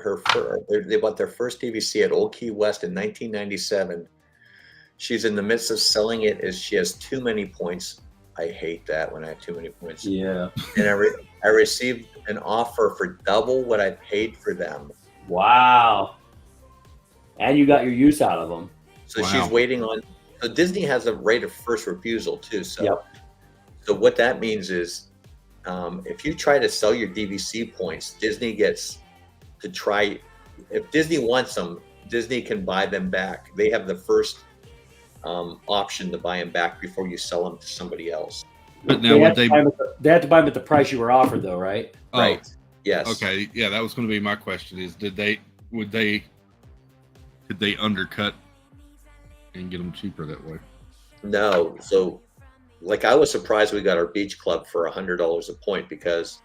they bought their first DVC at Old Key West in 1997. She's in the midst of selling it as she has too many points. I hate that when I have too many points. Yeah. And I received an offer for double what I paid for them. Wow. And you got your use out of them. So she's waiting on So Disney has a right of first refusal too. So, Yep. so what that means is, if you try to sell your DVC points, Disney gets to try. If Disney wants them, Disney can buy them back. They have the first option to buy them back before you sell them to somebody else. But now would they? They have to buy them at the price you were offered, though, right? Oh, Right. Yes. okay. Yeah, that was going to be my question. Is could they undercut and get them cheaper that way? No. So, like, I was surprised we got our beach club for $100 a point, because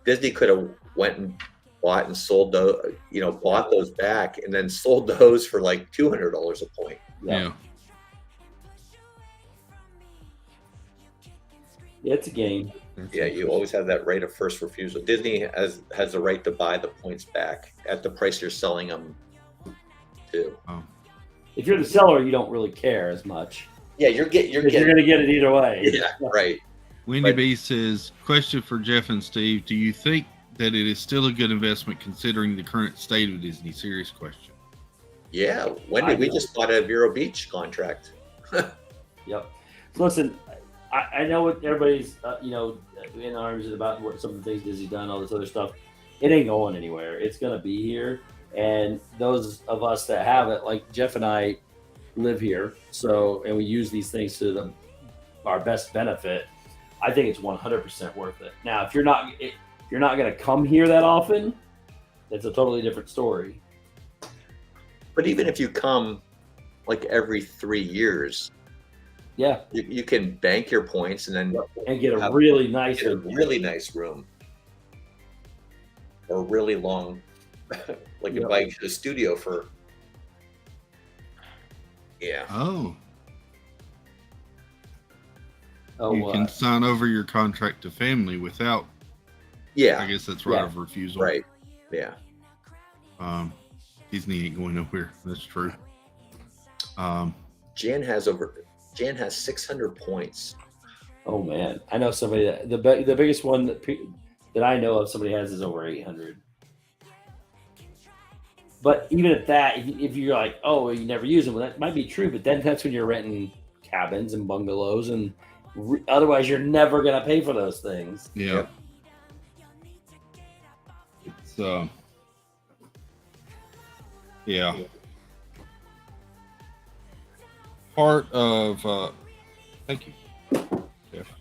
Disney could have went and bought and sold those, bought those back and then sold those for like $200 a point. Yeah. It's a game. Yeah, you always have that right of first refusal. Disney has the right to buy the points back at the price you're selling them to. Oh. If you're the seller, you don't really care as much. Yeah, you're going to get it either way. Yeah, right. Wendy B says, question for Jeff and Steve. Do you think that it is still a good investment considering the current state of Disney? Serious question. Yeah, Wendy, we just bought a Vero Beach contract. Yep. So listen, I know what everybody's, in arms about what some of the things Disney's done, all this other stuff. It ain't going anywhere. It's going to be here. And those of us that have it, like Jeff and I, live here. So, and we use these things to our best benefit. I think it's 100% worth it. Now, if you're not going to come here that often, it's a totally different story. But even if you come like every 3 years, yeah, you can bank your points and then get a really nice room, or a really long, like invite you to the studio for. Yeah. Oh. You can sign over your contract to family without. Yeah. I guess that's right of refusal. Right. Yeah. Disney ain't going nowhere. That's true. Jan has 600 points. Oh man, I know somebody that the biggest one that I know of somebody has is over 800. But even at that, if you're like, oh, you never use them, well, that might be true. But then that's when you're renting cabins and bungalows, and otherwise you're never gonna pay for those things. Yeah. It's yeah. Part of thank you, Jeff.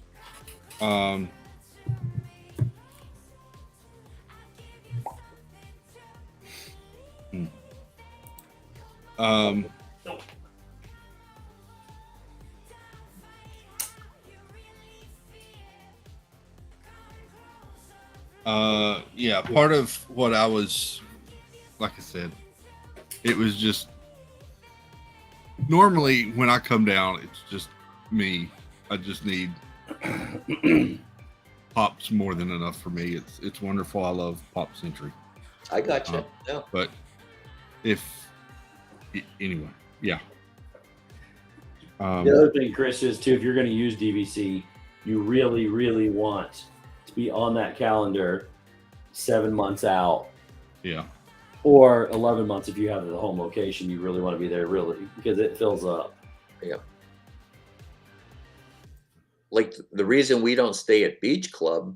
Yeah, part of what I was, like I said, it was just normally when I come down, it's just me. I just need Pops more than enough for me. It's wonderful. I love Pop Century. I got you. But anyway, yeah. The other thing, Chris, is too, if you're going to use DVC, you really, really want to be on that calendar 7 months out. Yeah. Or 11 months if you have the home location. You really want to be there, really, because it fills up. Yeah. Like the reason we don't stay at Beach Club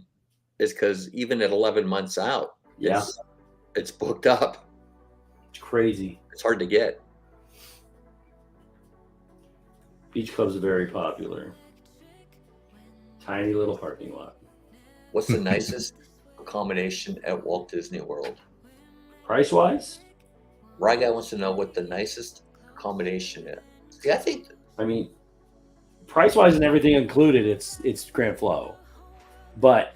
is because even at 11 months out, it's booked up. It's crazy. It's hard to get. Beach Club's very popular. Tiny little parking lot. What's the nicest accommodation at Walt Disney World? Price wise? Right guy wants to know what the nicest accommodation is. See, I mean, price wise and everything included, it's Grand Flow. But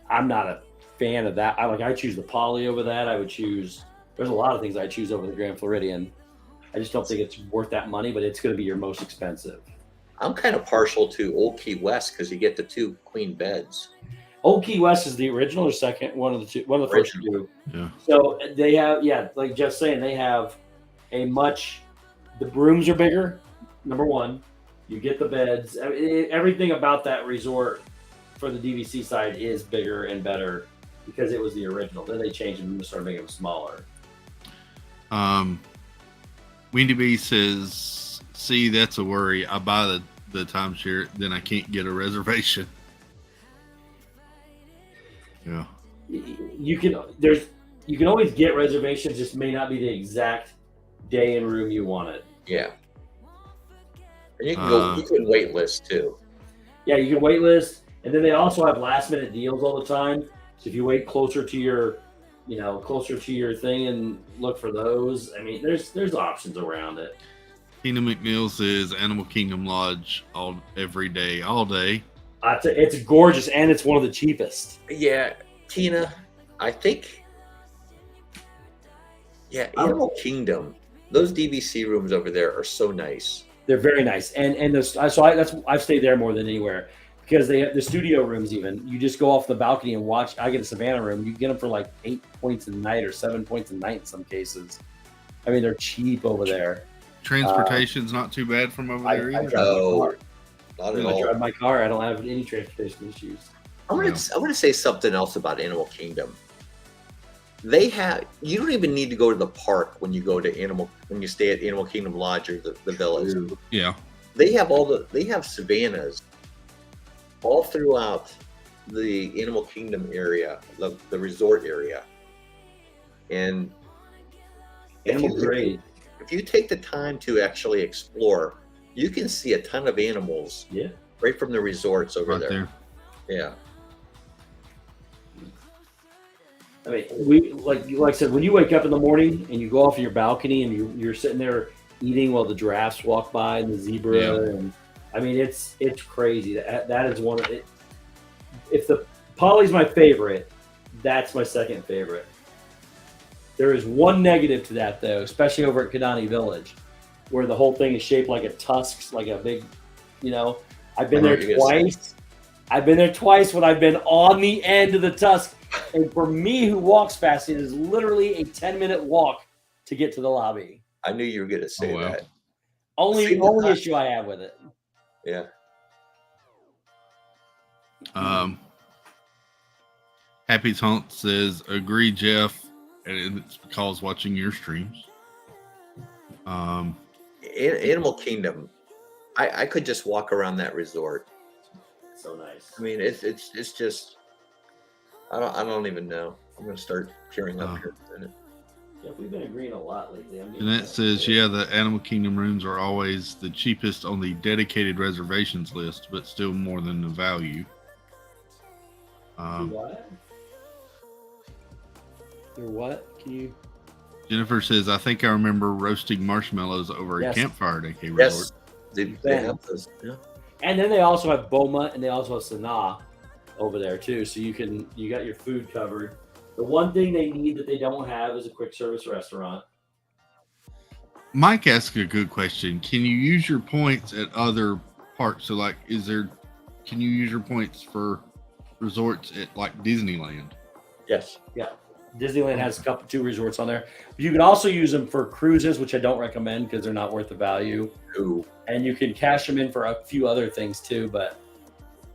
I'm not a fan of that. I choose the Poly over that. There's a lot of things I choose over the Grand Floridian. I just don't think it's worth that money, but it's going to be your most expensive. I'm kind of partial to Old Key West because you get the 2 queen beds. Old Key West is the original or second? One of the first two. Yeah. So they have, like Jeff's saying, they have the rooms are bigger. Number one, you get the beds. Everything about that resort for the DVC side is bigger and better because it was the original. Then they changed them and started making them smaller. Wendy B says See, that's a worry. I buy the timeshare, then I can't get a reservation. Yeah. You can always get reservations, just may not be the exact day and room you want it. Yeah. And you can you can wait list too. Yeah, you can wait list, and then they also have last minute deals all the time. So if you wait closer to your thing and look for those, I mean, there's options around it. Tina McNeil says Animal Kingdom Lodge every day, all day. It's gorgeous, and it's one of the cheapest. Yeah, Tina, I think. Yeah, Animal Kingdom. Those DVC rooms over there are so nice. They're very nice, and I've stayed there more than anywhere because they have the studio rooms. Even you just go off the balcony and watch. I get a Savannah room. You can get them for like 8 points a night or 7 points a night in some cases. I mean, they're cheap over there. Transportation's not too bad from over there either. No, not at all. I drive my car. I don't have any transportation issues. I want to say something else about Animal Kingdom. You don't even need to go to the park when you stay at Animal Kingdom Lodge or the village. Yeah. They have savannas all throughout the Animal Kingdom area, the resort area. And if you take the time to actually explore, you can see a ton of animals right from the resorts over there. Yeah. I mean, like I said, when you wake up in the morning and you go off your balcony and you're sitting there eating while the giraffes walk by and the zebra, and I mean, it's crazy. That is one of it. If the Poly's my favorite, that's my second favorite. There is one negative to that though, especially over at Kidani Village, where the whole thing is shaped like a tusk, like a big, I've been there twice. I've been there twice when I've been on the end of the tusk. And for me, who walks fast, it is literally a 10-minute walk to get to the lobby. I knew you were going to say that. Only issue I have with it. Yeah. Happy Taunt says, agree, Jeff. And it's because watching your streams. Animal Kingdom. I could just walk around that resort. So nice. I mean, it's just. I don't even know. I'm gonna start tearing up here in a minute. Yeah, we've been agreeing a lot lately. And that says, the Animal Kingdom rooms are always the cheapest on the dedicated reservations list, but still more than the value. What? They're what? Can you? Jennifer says, I think I remember roasting marshmallows over a campfire at AK Resort. Yes, they have those. Yeah. And then they also have Boma and they also have Sanaa over there too, so you got your food covered. The one thing they need that they don't have is a quick service restaurant. Mike asked a good question. Can you use your points at other parks? So like, can you use your points for resorts at like Disneyland? Yes. Yeah. Disneyland has two resorts on there. You can also use them for cruises, which I don't recommend because they're not worth the value. Ooh. And you can cash them in for a few other things too, but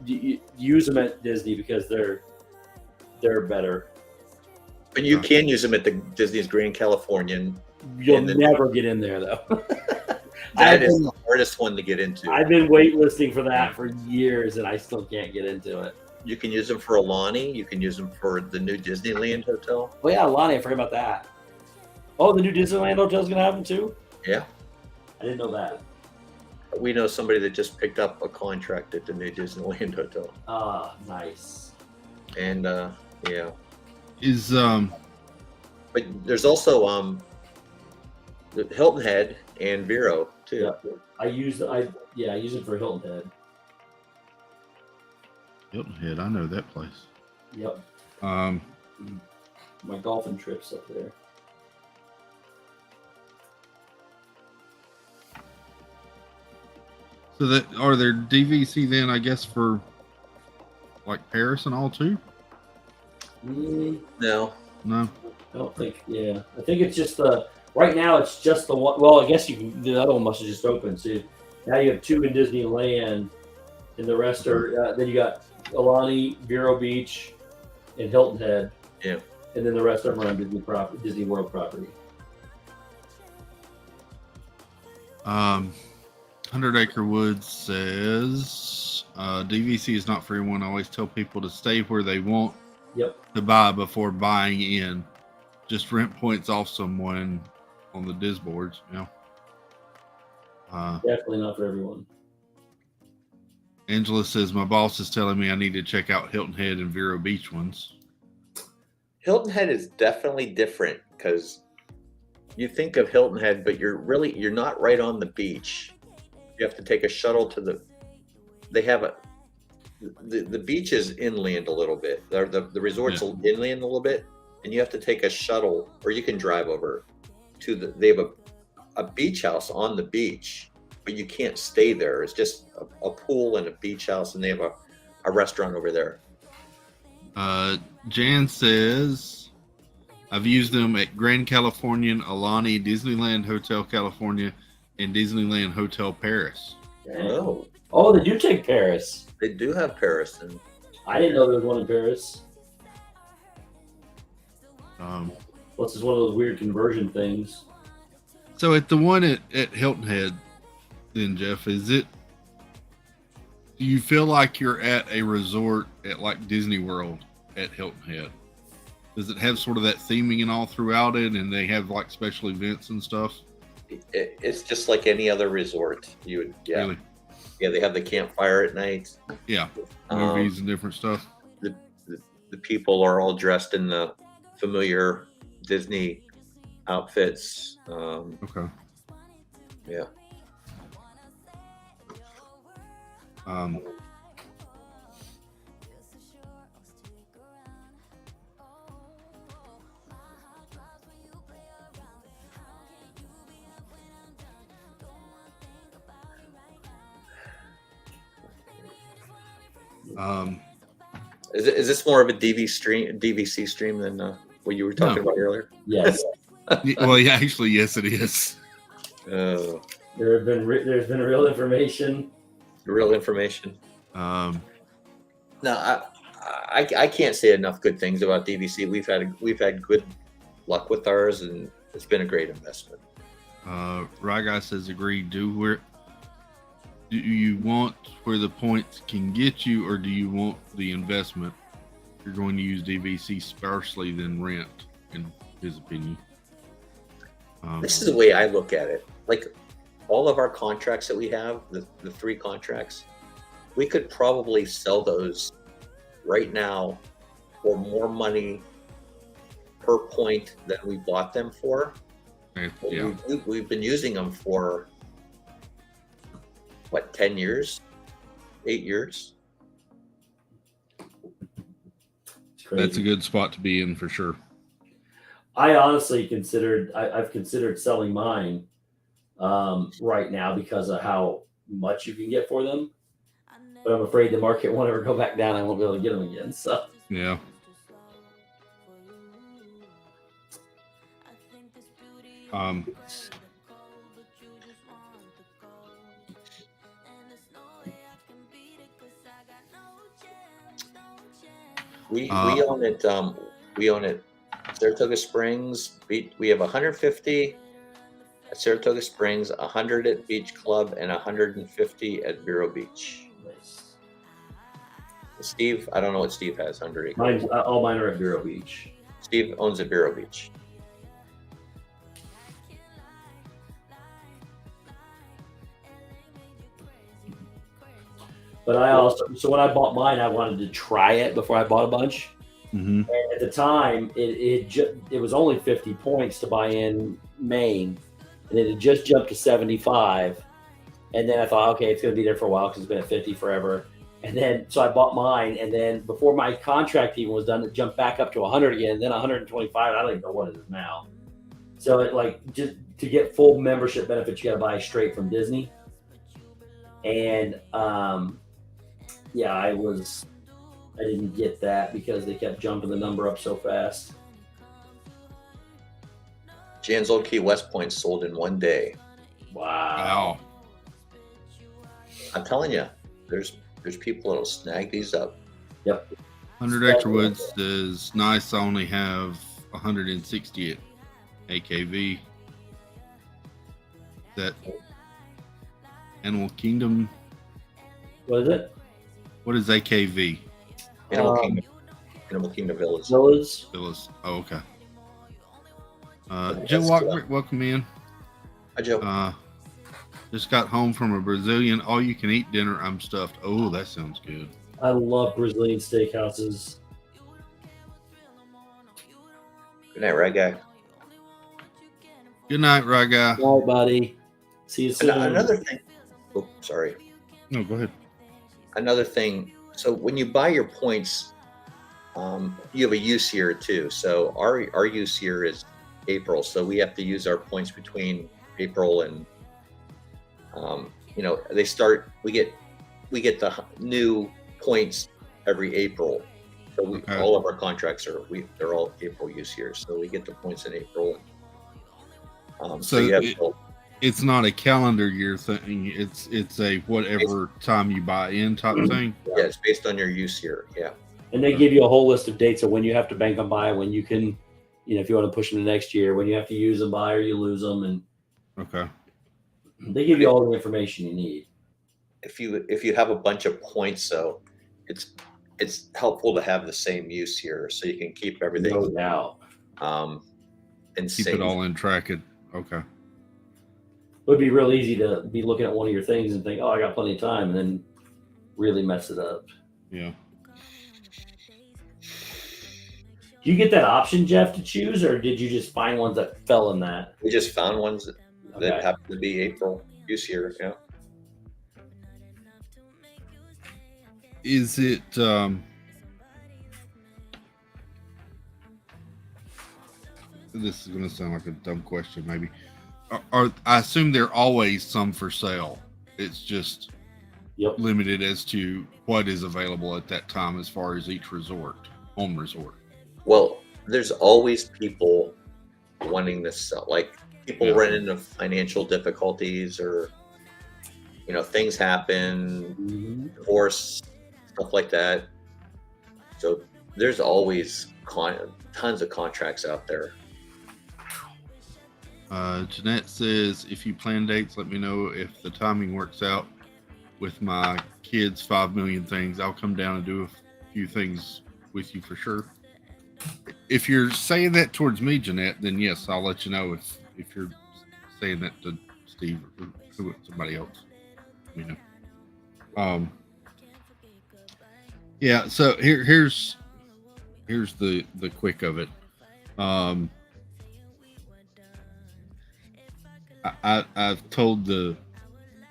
you use them at Disney because they're better. And you can use them at the Disney's Grand Californian. You'll never get in there though. That is the hardest one to get into. I've been waitlisting for that for years and I still can't get into it. You can use them for Alani. You can use them for the new Disneyland Hotel. Oh yeah, Alani, I forgot about that. Oh, the new Disneyland Hotel is going to have them too? Yeah. I didn't know that. We know somebody that just picked up a contract at the new Disneyland Hotel. Ah, nice. And yeah. But there's also the Hilton Head and Vero too. Yeah. I use it for Hilton Head. Hilton Head, I know that place. Yep. My golfing trips up there. So are there DVC then, I guess, for like Paris and all too? No. I don't think. Yeah, I think it's just right now it's just the one. Well, I guess the other one must have just opened. So now you have two in Disneyland, and the rest are. Then you got Alani, Vero Beach, and Hilton Head. Yeah. And then the rest of them are on Disney World property. 100 Acre Woods says DVC is not for everyone. I always tell people to stay where they want to buy before buying in. Just rent points off someone on the Diz boards. Definitely not for everyone. Angela says my boss is telling me I need to check out Hilton Head and Vero Beach ones. Hilton Head is definitely different because you think of Hilton Head, but you're not right on the beach. You have to take a shuttle to the beach is inland a little bit. The resort's inland a little bit, and you have to take a shuttle, or you can drive over to they have a beach house on the beach, but you can't stay there. It's just a pool and a beach house, and they have a restaurant over there. Jan says I've used them at Grand Californian, Alani, Disneyland Hotel California, and Disneyland Hotel Paris. Oh, they do take Paris. They do have Paris, and I didn't know there was one in Paris. What's just one of those weird conversion things? So at the one at Hilton Head, then Jeff, do you feel like you're at a resort at like Disney World at Hilton Head? Does it have sort of that theming and all throughout it, and they have like special events and stuff? It's just like any other resort. Really? Yeah, they have the campfire at night. Yeah, movies and different stuff. The people are all dressed in the familiar Disney outfits. Okay. Yeah. Is this more of a DVC stream than what you were talking about earlier? Yes. Well, yeah, actually, yes, it is. There's been real information. Real information. No, I can't say enough good things about DVC. We've had good luck with ours, and it's been a great investment. Guy says agree. Do you want where the points can get you, or do you want the investment? You're going to use DVC sparsely than rent, in his opinion. This is the way I look at it. Like all of our contracts that we have, the 3 contracts, we could probably sell those right now for more money per point than we bought them for. Yeah. We've been using them for what, 10 years, 8 years? That's a good spot to be in for sure. I honestly I've considered selling mine right now because of how much you can get for them. But I'm afraid the market won't ever go back down. I won't be able to get them again. So yeah. We own it. We own it. Saratoga Springs. We have 150 at Saratoga Springs, 100 at Beach Club, and 150 at Vero Beach. nice. Steve, I don't know what Steve has under it. All mine are at Vero Beach. Steve owns at Vero Beach. But so when I bought mine, I wanted to try it before I bought a bunch. Mm-hmm. And at the time, it was only 50 points to buy in Maine, and it had just jumped to 75. And then I thought, okay, it's going to be there for a while because it's been at 50 forever. And then so I bought mine, and then before my contract even was done, it jumped back up to 100 again, and then 125. I don't even know what it is now. So just to get full membership benefits, you got to buy straight from Disney. And I didn't get that because they kept jumping the number up so fast. Jan's Old Key West Point sold in one day. Wow. I'm telling you, there's people that'll snag these up. Yep. 100 Acre Woods is nice. I only have 160 at AKV. Animal Kingdom. What is it? What is AKV? Animal Kingdom. Animal Kingdom Village. Villas. Oh, okay. Joe Walker, welcome in. Hi, Joe. Just got home from a Brazilian all-you-can-eat dinner. I'm stuffed. Oh, that sounds good. I love Brazilian steakhouses. Good night, right guy. Good night, Raga. All right, buddy. See you soon. Another thing. Oh, sorry. No, go ahead. Another thing. So when you buy your points, you have a use year too. So our use year is April. So we have to use our points between April and, they start. We get the new points every April. So all of our contracts they're all April use years. So we get the points in April. So you have it's not a calendar year thing. It's a whatever time you buy in type thing. Yeah, it's based on your use year. Yeah. And they give you a whole list of dates of when you have to bank them by, when you can, if you want to push them to next year, when you have to use them by or you lose them, and okay, they give you all the information you need. If you have a bunch of points, though, it's helpful to have the same use year so you can keep everything. No doubt. And keep it all in track. Okay. It would be real easy to be looking at one of your things and think, oh, I got plenty of time, and then really mess it up. Yeah. Do you get that option, Jeff, to choose, or did you just find ones that fell in that? We just found ones that happen to be April use year. Yeah. Is it this is going to sound like a dumb question maybe. I assume there are always some for sale. It's just limited as to what is available at that time as far as each home resort. Well, there's always people wanting to sell, like people run into financial difficulties or, things happen, divorce, stuff like that. So there's always tons of contracts out there. Jeanette says, if you plan dates, let me know. If the timing works out with my kids' 5 million things, I'll come down and do a few things with you for sure. If you're saying that towards me, Jeanette, then yes, I'll let you know. If you're saying that to Steve or somebody else, Yeah. So here's the quick of it. I've told the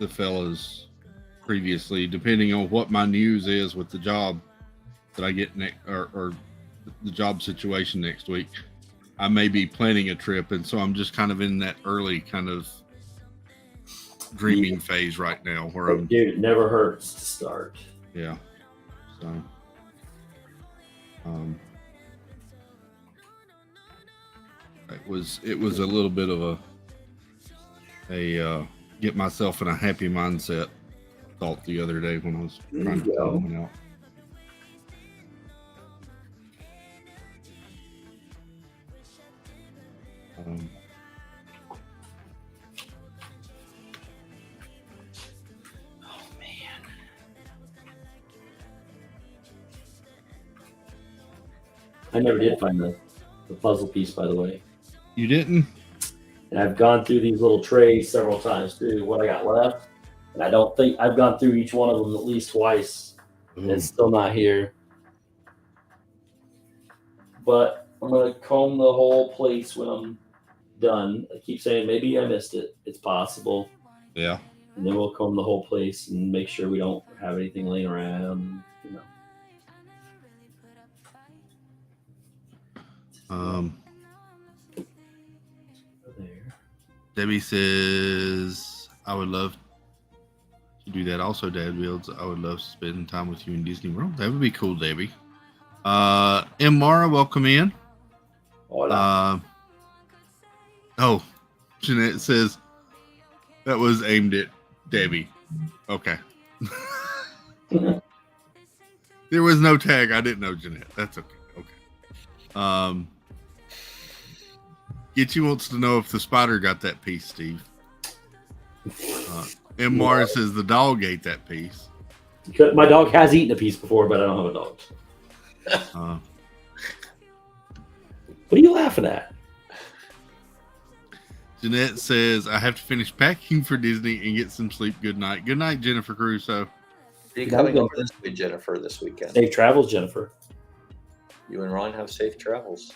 fellas previously, depending on what my news is with the job that I get or the job situation next week, I may be planning a trip, and so I'm just kind of in that early kind of dreaming phase right now where Dude, it never hurts to start. Yeah. So it was a little bit of a get myself in a happy mindset thought the other day when I was trying to pull one out. Oh man. I never did find the puzzle piece, by the way. You didn't? And I've gone through these little trays several times through what I got left. And I don't think I've gone through each one of them at least twice. And it's still not here. But I'm going to comb the whole place when I'm done. I keep saying maybe I missed it. It's possible. Yeah. And then we'll comb the whole place and make sure we don't have anything laying around, There. Debbie says, I would love to do that. Also, Dad Fields, I would love spending time with you in Disney World. That would be cool, Debbie. And Mara, welcome in. Hola. Jeanette says that was aimed at Debbie. Okay. There was no tag. I didn't know Jeanette. That's okay. Okay. Getchy wants to know if the spider got that piece, Steve. And Mars says the dog ate that piece. My dog has eaten a piece before, but I don't have a dog. What are you laughing at? Jeanette says, I have to finish packing for Disney and get some sleep. Good night. Good night, Jennifer Crusoe. Are you coming over this week, Jennifer, this weekend? Safe travels, Jennifer. You and Ron have safe travels.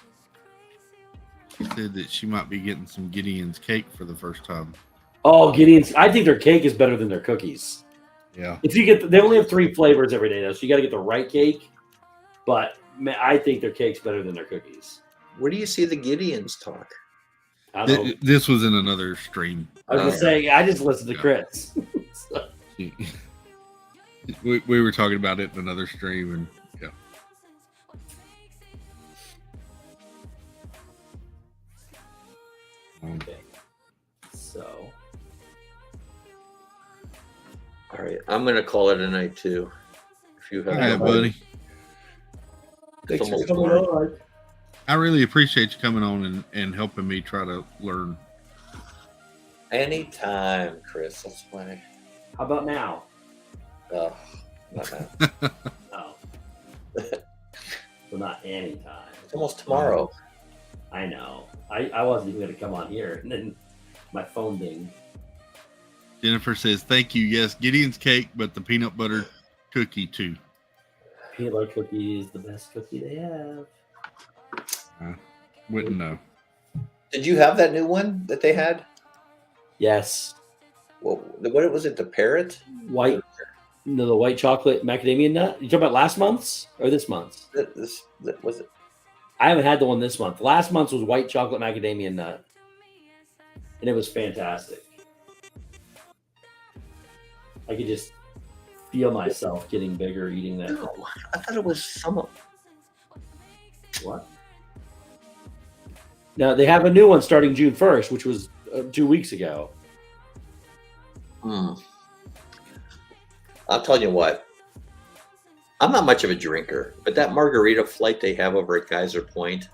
She said that she might be getting some Gideon's cake for the first time. Oh, Gideon's. I think their cake is better than their cookies. Yeah. If you get, they only have 3 flavors every day, though, so you got to get the right cake. But man, I think their cake's better than their cookies. Where do you see the Gideons talk? I don't know. This was in another stream. I was just saying, I just listened to Chris. So, we were talking about it in another stream, and yeah. okay. So, All right, I'm gonna call it a night too. If you have, All right, buddy. Thanks for coming on. I really appreciate you coming on and helping me try to learn. Anytime, Chris. That's why. How about now? Oh, not now. No. Well, not anytime. It's almost tomorrow. I know. I wasn't even going to come on here, and then my phone dinged. Jennifer says, thank you. Yes, Gideon's cake, but the peanut butter cookie too. Peanut butter cookie is the best cookie they have. Wouldn't know. Did you have that new one that they had? Yes. Well, what was it? The parrot? White. No, the white chocolate macadamia nut. You talking about last month's or this month's? This was it. I haven't had the one this month. Last month's was white chocolate macadamia nut, and it was fantastic. I could just feel myself getting bigger eating that. No, I thought it was some. What? Now they have a new one starting June 1st, which was 2 weeks ago. I'll tell you what. I'm not much of a drinker, but that margarita flight they have over at Geyser Point,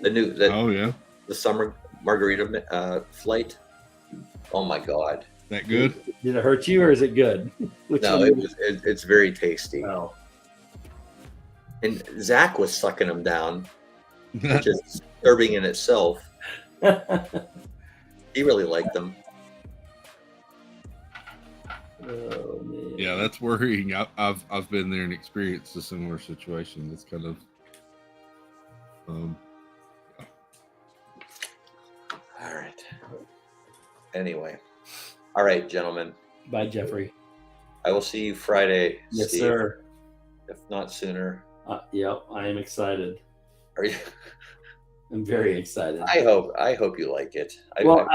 the summer margarita flight. Oh my God! That good? Did it hurt you or is it good? No, it's very tasty. Oh. And Zach was sucking them down, which is disturbing in itself. He really liked them. Oh, man. Yeah, that's worrying. I've been there and experienced a similar situation. It's kind of yeah. All right. Anyway. All right, gentlemen. Bye, Jeffrey. I will see you Friday. Yes, Steve, sir. If not sooner. Yep, I am excited. Are you? I'm very excited. I hope you like it. Look,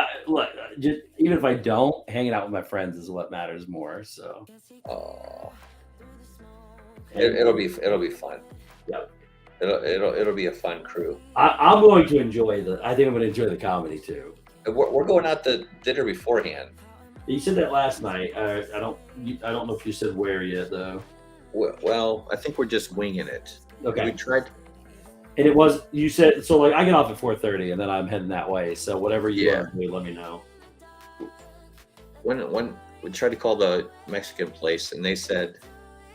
just, even if I don't, hanging out with my friends is what matters more. So, it'll be fun. Yep. It'll be a fun crew. I'm going to enjoy I think I'm going to enjoy the comedy too. We're going out to dinner beforehand. You said that last night. I don't know if you said where yet though. Well, I think we're just winging it. Okay. We tried. And it was, you said, so like I get off at 4:30 and then I'm heading that way. So whatever you want to do, let me know. When we tried to call the Mexican place and they said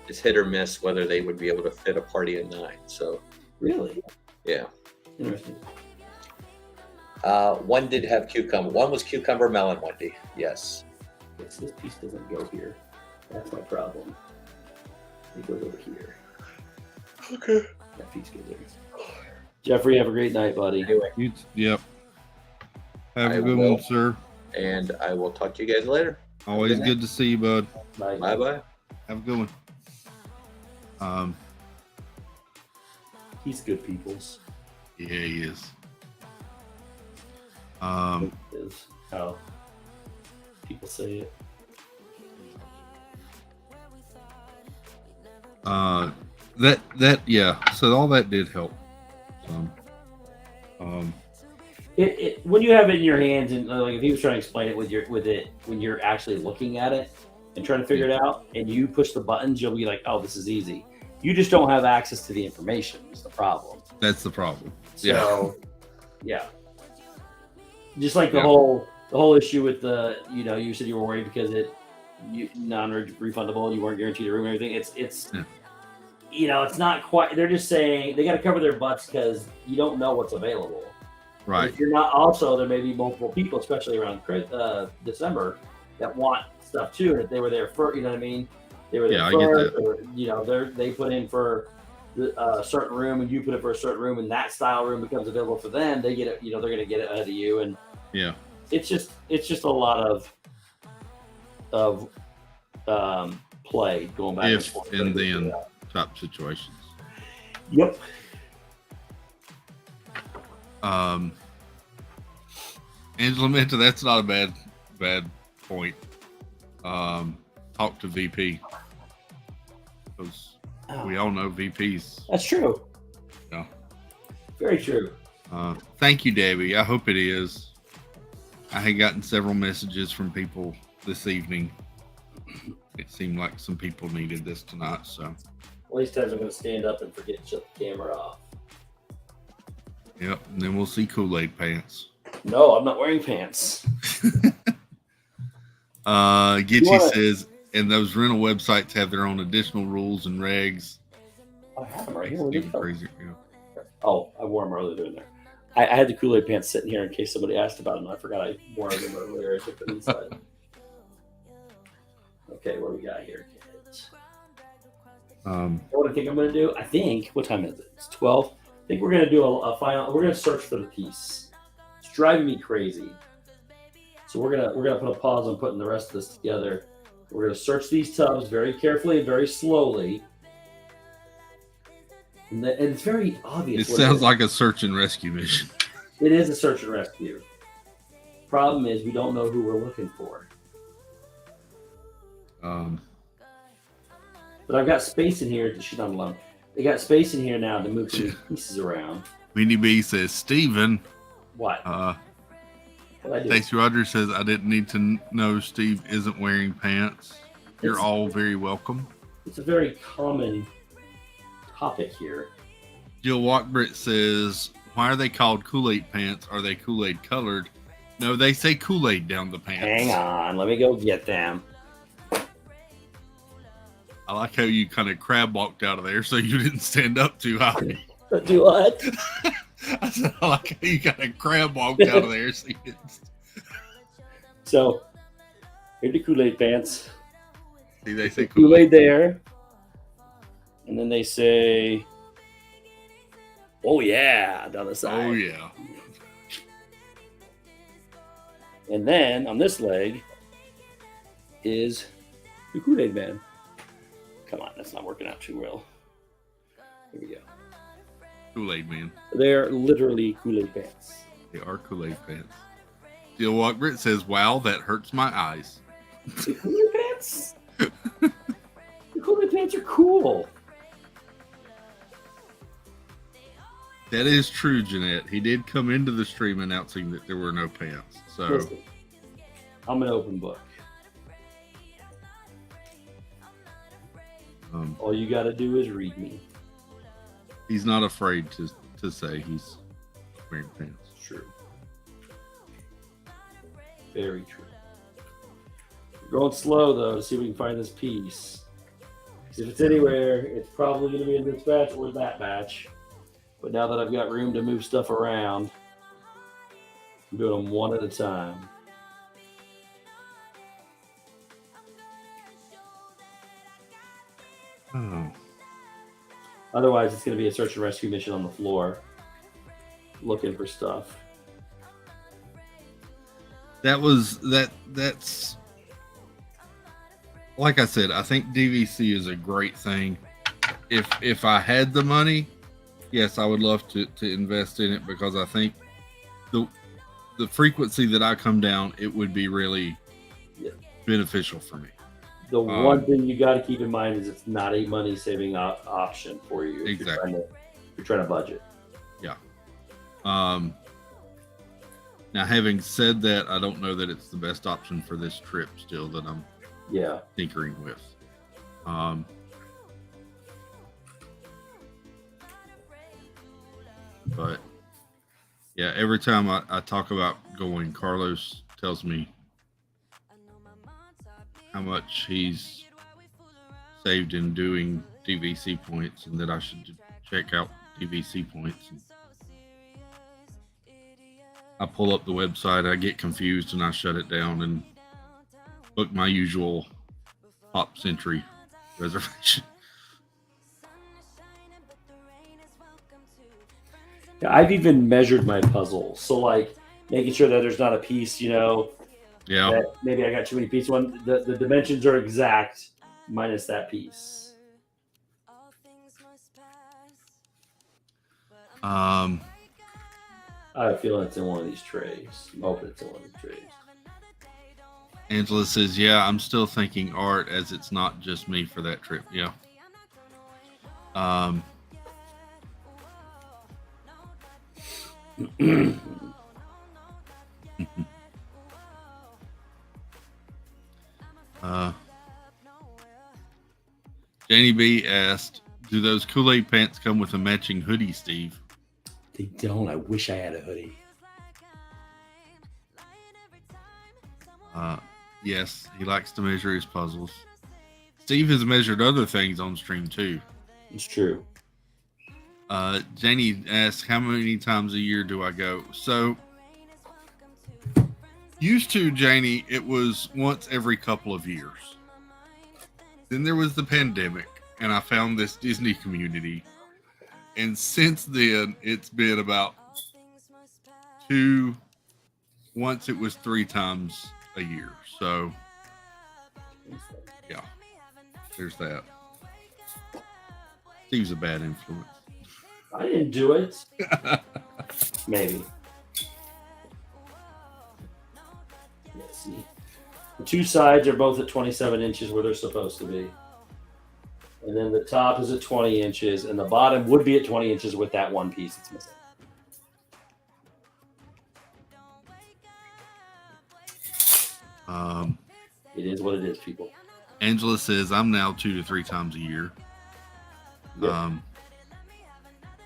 it's hit or miss whether they would be able to fit a party of 9. So really, yeah, interesting. One did have cucumber. One was cucumber melon, Wendy. Yes. This piece doesn't go here. That's my problem. It goes over here. Okay. That piece goes there. Jeffrey, have a great night, buddy. Anyway, Yep. Have I a good will. one, sir. And I will talk to you guys later. Always good to see you, bud. Bye. Bye. Have a good one. He's good people's. Yeah, he is. Is how people say it. Yeah. So all that did help. When you have it in your hands, and like if he was trying to explain it with it when you're actually looking at it and trying to figure it out, and you push the buttons, you'll be like, "Oh, this is easy." You just don't have access to the information. Is the problem? That's the problem. So, yeah. Just like the whole The whole issue with the, you said you were worried because non-refundable, you weren't guaranteed a room and everything. It's it's not quite. They're just saying they got to cover their butts because you don't know what's available. Right. If you're not, also there may be multiple people, especially around December, that want stuff too. And if they were there first, you know what I mean? They were there first, or they put in for a certain room, and you put it for a certain room, and that style room becomes available for them. They get it. They're going to get it ahead of you, and it's just a lot of play going back if and forth. And then top situations. Yep. Angela Minta, that's not a bad point. Talk to VP, because we all know VPs. That's true. Yeah. Very true. Thank you, Debbie. I hope it is. I had gotten several messages from people this evening. It seemed like some people needed this tonight, so. At least times I'm going to stand up and forget to shut the camera off. Yep, and then we'll see Kool-Aid Pants. No, I'm not wearing pants. Gitchy says, and those rental websites have their own additional rules and regs. I have them right here. Even crazier, yeah. Oh, I wore them earlier in there. I had the Kool-Aid pants sitting here in case somebody asked about them. I forgot I wore them earlier. I took them inside. Okay, what do we got here, kids? What I think I'm going to do? What time is it? It's 12. I think we're going to do a final. We're going to search for the piece. It's driving me crazy. So we're gonna put a pause on putting the rest of this together. We're going to search these tubs very carefully and very slowly. And it's very obvious. It sounds like a search and rescue mission. It is a search and rescue. Problem is, we don't know who we're looking for. But I've got space in here. She's not alone. They got space in here now to move some pieces around. Minnie B says, Steven. What? Stacey Rogers says, I didn't need to know Steve isn't wearing pants. You're all very welcome. It's a very common topic here. Jill Walkbritt says, why are they called Kool-Aid pants? Are they Kool-Aid colored? No, they say Kool-Aid down the pants. Hang on. Let me go get them. I like how you kind of crab walked out of there so you didn't stand up too high. Do what? I said, I like how you kind of crab walked out of there. So, here's the Kool-Aid pants. See, they say Kool-Aid there. And then they say, oh yeah, down the side. Oh yeah. And then on this leg is the Kool-Aid Man. Come on, that's not working out too well. Here we go. Kool-Aid Man. They're literally Kool-Aid pants. They are Kool-Aid pants. Jill Walkbritt says, wow, that hurts my eyes. The Kool-Aid pants? The Kool-Aid pants are cool. That is true, Jeanette. He did come into the stream announcing that there were no pants. So listen, I'm an open book. All you got to do is read me. He's not afraid to say he's wearing pants. True. Very true. We're going slow, though, to see if we can find this piece. Because if it's anywhere, it's probably going to be in this batch or that batch. But now that I've got room to move stuff around, I'm doing them one at a time. Oh. Otherwise, it's going to be a search and rescue mission on the floor, looking for stuff. That's like I said, I think DVC is a great thing. If I had the money, yes, I would love to invest in it, because I think the frequency that I come down, it would be really beneficial for me. The one thing you got to keep in mind is it's not a money saving option for you. Exactly. You're trying to budget. Yeah. Now, having said that, I don't know that it's the best option for this trip still that I'm tinkering with. But yeah, every time I talk about going, Carlos tells me how much he's saved in doing DVC points, and that I should check out DVC points. And I pull up the website, I get confused, and I shut it down and book my usual Pop Century reservation. Yeah, I've even measured my puzzles, so like making sure that there's not a piece, Yeah. that maybe I got too many pieces. The dimensions are exact minus that piece. I have a feeling it's in one of these trays. I'm hoping it's in one of these trays. Angela says, yeah, I'm still thinking art, as it's not just me for that trip. Yeah. Janie B asked, do those Kool-Aid pants come with a matching hoodie, Steve? They don't. I wish I had a hoodie. Yes, he likes to measure his puzzles. Steve has measured other things on stream too. It's true. Janie asks, how many times a year do I go? So, used to, Janie, it was once every couple of years. Then there was the pandemic, and I found this Disney community. And since then, it's been about once it was 3 times a year. So, yeah, there's that. Steve's a bad influence. I didn't do it. Maybe. Let's see. The two sides are both at 27 inches where they're supposed to be. And then the top is at 20 inches, and the bottom would be at 20 inches with that one piece that's missing. It is what it is, people. Angela says, I'm now 2 to 3 times a year. Yep.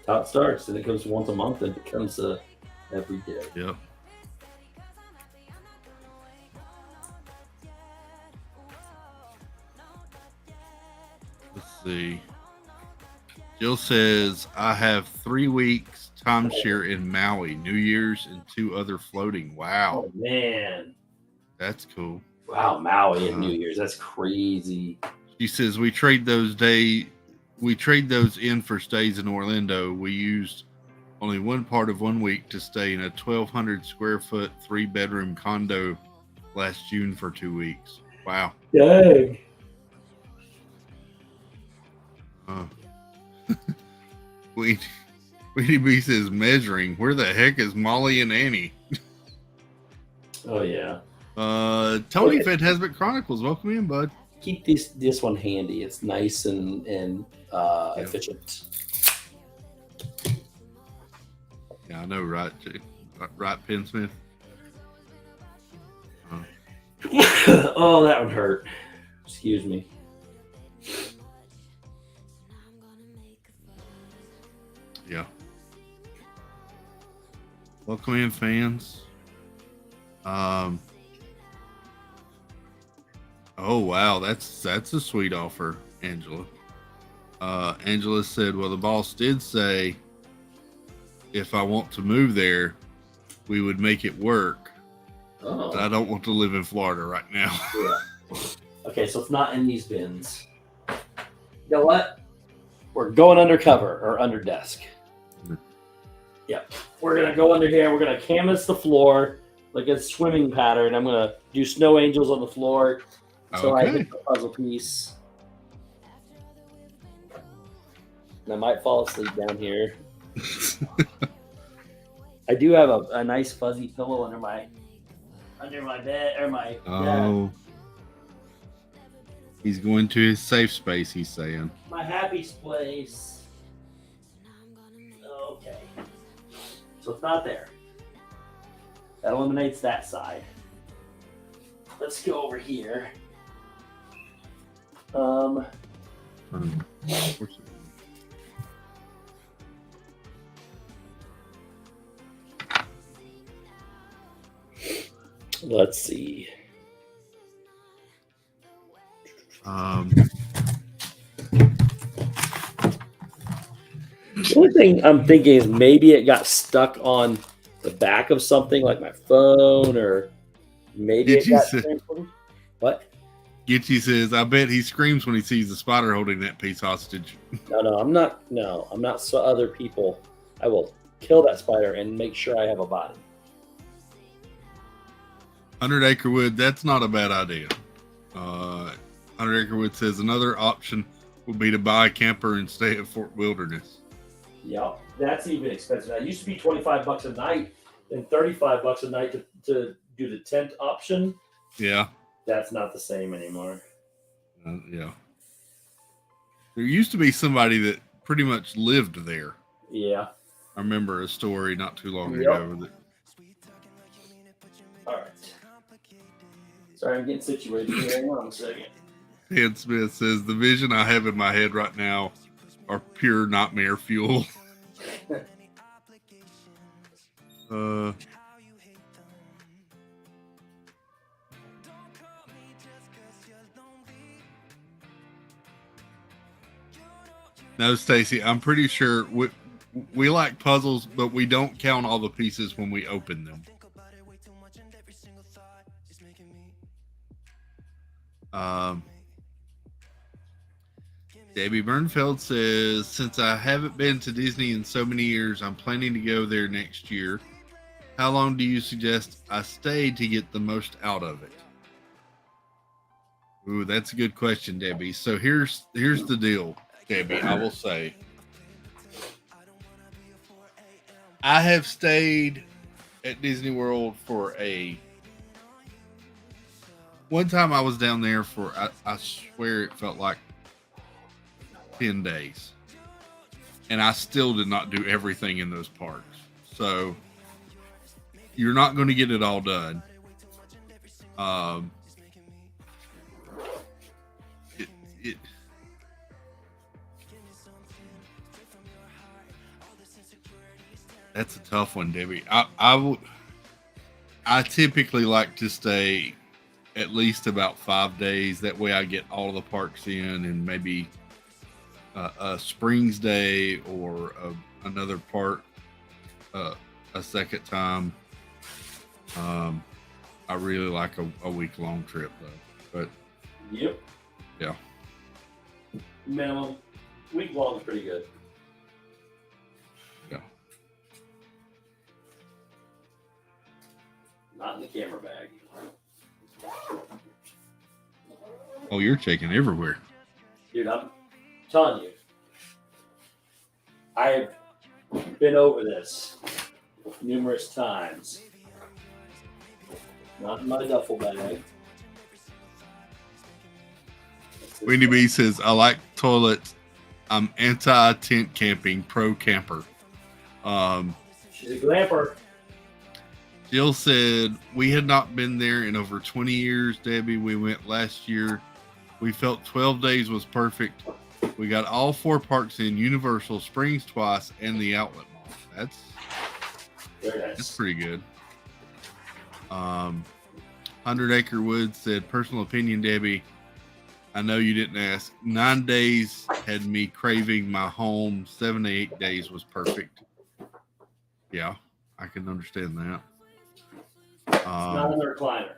How it starts, and it comes once a month, and it becomes every day. Yep. Let's see. Jill says, I have 3 weeks timeshare in Maui, New Year's, and 2 other floating. Wow. Oh, man. That's cool. Wow, Maui and New Year's. That's crazy. She says, we trade those in for stays in Orlando. We used only one part of 1 week to stay in a 1,200 square foot 3-bedroom condo last June for 2 weeks. Wow. Dang. Weedy B says, measuring. Where the heck is Molly and Annie? Oh, yeah. Tony Phantasmic Chronicles, welcome in, bud. Keep this one handy. It's nice and efficient. Yeah, I know, right? Right, Pensmith? Oh, that one hurt. Excuse me. Yeah. Welcome in, fans. Oh wow, that's a sweet offer, Angela. Angela said, well, the boss did say if I want to move there, we would make it work. Oh. But I don't want to live in Florida right now. Yeah. Okay, so it's not in these bins. You know what? We're going undercover or under desk. Yep. We're going to go under here. We're going to canvas the floor like a swimming pattern. I'm going to do snow angels on the floor. So I hit the puzzle piece. And I might fall asleep down here. I do have a nice fuzzy pillow under my bed or my bed. He's going to his safe space, he's saying. My happy place. Okay. So it's not there. That eliminates that side. Let's go over here. Let's see. The only thing I'm thinking is maybe it got stuck on the back of something like my phone, or maybe it got transported. What? Gitchy says, I bet he screams when he sees the spider holding that piece hostage. No, I'm not. No, I'm not. So other people, I will kill that spider and make sure I have a body. 100 Acre Wood, that's not a bad idea. 100 Acre Wood says another option would be to buy a camper and stay at Fort Wilderness. Yeah, that's even expensive. That used to be $25 a night and $35 a night to do the tent option. Yeah. That's not the same anymore. Yeah. There used to be somebody that pretty much lived there. Yeah. I remember a story not too long ago. All right. Sorry, I'm getting situated here. Hang on a second. Ed Smith says, the vision I have in my head right now are pure nightmare fuel. No, Stacy, I'm pretty sure we like puzzles, but we don't count all the pieces when we open them. Debbie Bernfeld says, since I haven't been to Disney in so many years, I'm planning to go there next year. How long do you suggest I stay to get the most out of it? Ooh, that's a good question, Debbie. So here's the deal, Debbie. I will say, I have stayed at Disney World for one time I was down there for, I swear it felt like 10 days. And I still did not do everything in those parks. So you're not going to get it all done. That's a tough one, Debbie. I typically like to stay at least about 5 days. That way I get all the parks in, and maybe a Springs day or another park a second time. I really like a week-long trip, though. But yep. Yeah. Minimum. Week-long is pretty good. Yeah. Not in the camera bag. Oh, you're checking everywhere. Dude, I'm telling you. I have been over this numerous times. Not in my duffel bag. Wendy B says, I like toilets. I'm anti-tent camping, pro camper. She's a glamper. Jill said, we had not been there in over 20 years, Debbie. We went last year. We felt 12 days was perfect. We got all 4 parks in, Universal, Springs twice, and the Outlet Mall. That's pretty good. 100 Acre Woods said, personal opinion, Debbie, I know you didn't ask. 9 days had me craving my home. 7 to 8 days was perfect. Yeah, I can understand that. Not in the recliner.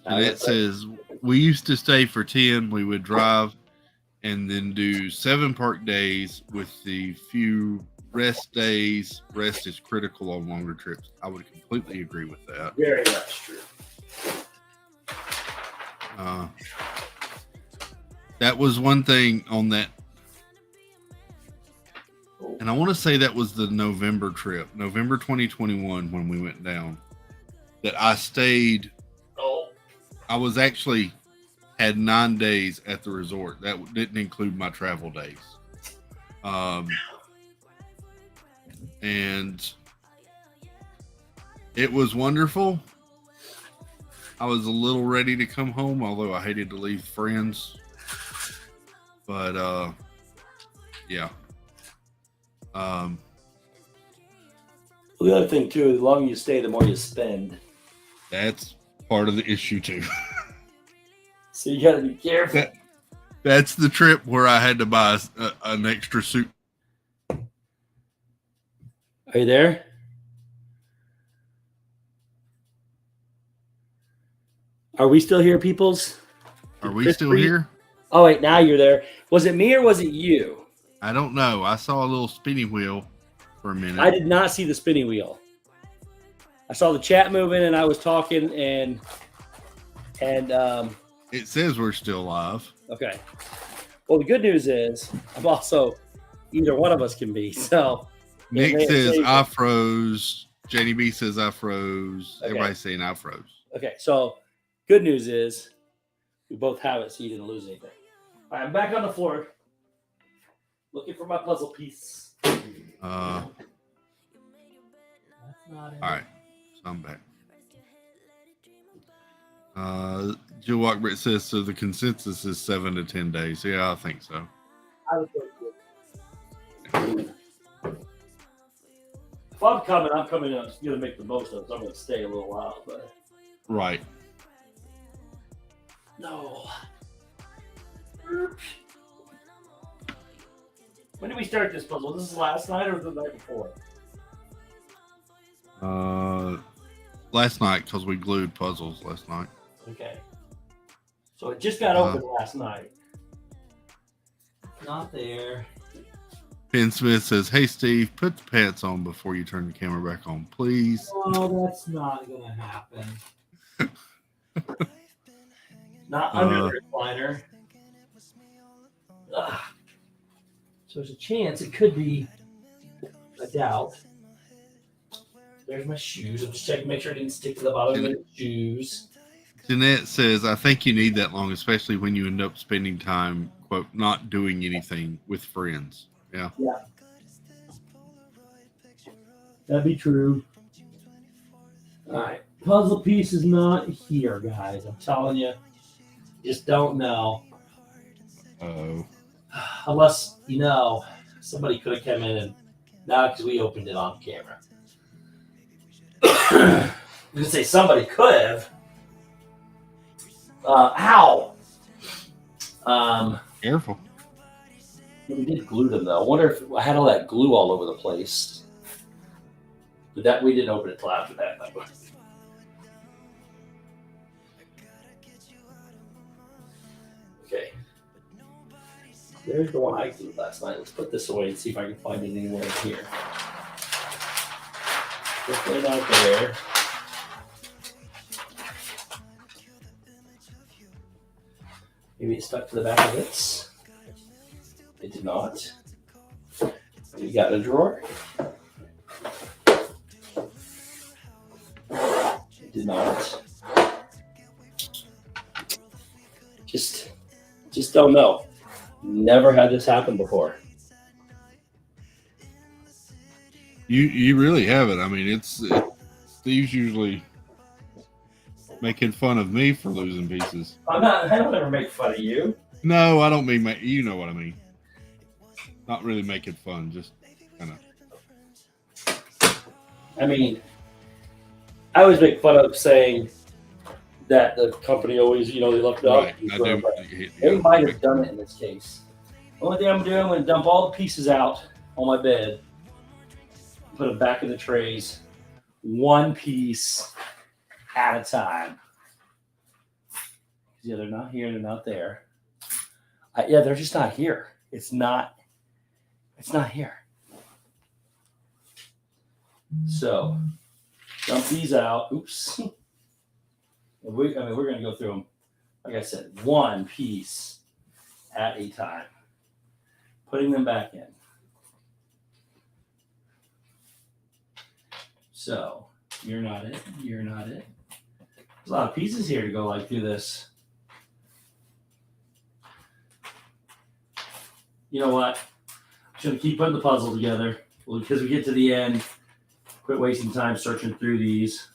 And it says, we used to stay for 10. We would drive and then do 7 park days with the few rest days. Rest is critical on longer trips. I would completely agree with that. Very much true. That was one thing on that. And I want to say that was the November trip, November 2021, when we went down, that I stayed. I was actually had 9 days at the resort. That didn't include my travel days. And it was wonderful. I was a little ready to come home, although I hated to leave friends. But, yeah. Well, the other thing too, the longer you stay, the more you spend. That's part of the issue too. So you got to be careful. That's the trip where I had to buy an extra suit. Are you there? Are we still here, peoples? Are we still here? Oh, wait, now you're there. Was it me or was it you? I don't know. I saw a little spinning wheel for a minute. I did not see the spinning wheel. I saw the chat moving and I was talking and it says we're still live. okay. Well, the good news is I'm also either one of us can be. So Nick says I froze. JDB says I froze. Okay. Everybody's saying I froze. Okay, so good news is we both have it, so you didn't lose anything. All right, I'm back on the floor looking for my puzzle piece. All right, so I'm back. Jill Walkbritt says, so the consensus is 7 to 10 days. Yeah, I think so. If I'm coming, I'm coming in. I'm just going to make the most of it. So I'm going to stay a little while. But right. No. When did we start this puzzle? This is last night or the night before? Last night, because we glued puzzles last night. Okay. So it just got open last night. Not there. Penn Smith says, hey, Steve, put the pants on before you turn the camera back on, please. Oh, that's not going to happen. Not under the recliner. Ugh. So there's a chance it could be a doubt. There's my shoes. I'm just checking, make sure I didn't stick to the bottom of the shoes. Jeanette says, I think you need that long, especially when you end up spending time, quote, not doing anything with friends. Yeah. Yeah. That'd be true. All right. Puzzle piece is not here, guys. I'm telling you. Just don't know. Oh. Unless, somebody could have come in and now because we opened it on camera. I'm going to say somebody could have. Ow! Careful. We did glue them, though. I wonder if I had all that glue all over the place. But that we didn't open it till after that. Okay. There's the one I glued last night. Let's put this away and see if I can find it anywhere in here. Put it out there. Maybe it stuck to the back of this. It did not. We got a drawer. It did not. Just don't know. Never had this happen before. You really haven't. I mean, Steve's usually making fun of me for losing pieces. I don't ever make fun of you. No, I don't mean you know what I mean. Not really making fun, just kind of. I mean, I always make fun of saying that the company always, they left it Right, up. They might have done it in this case. The only thing I'm doing, I'm going to dump all the pieces out on my bed, put them back in the trays, one piece at a time. Yeah, they're not here. They're not there. They're just not here. It's not here. So, dump these out. Oops. We're going to go through them, like I said, one piece at a time. Putting them back in. So, you're not it. You're not it. There's a lot of pieces here to go like through this. You know what? I'm just going to keep putting the puzzle together because we get to the end. Quit wasting time searching through these.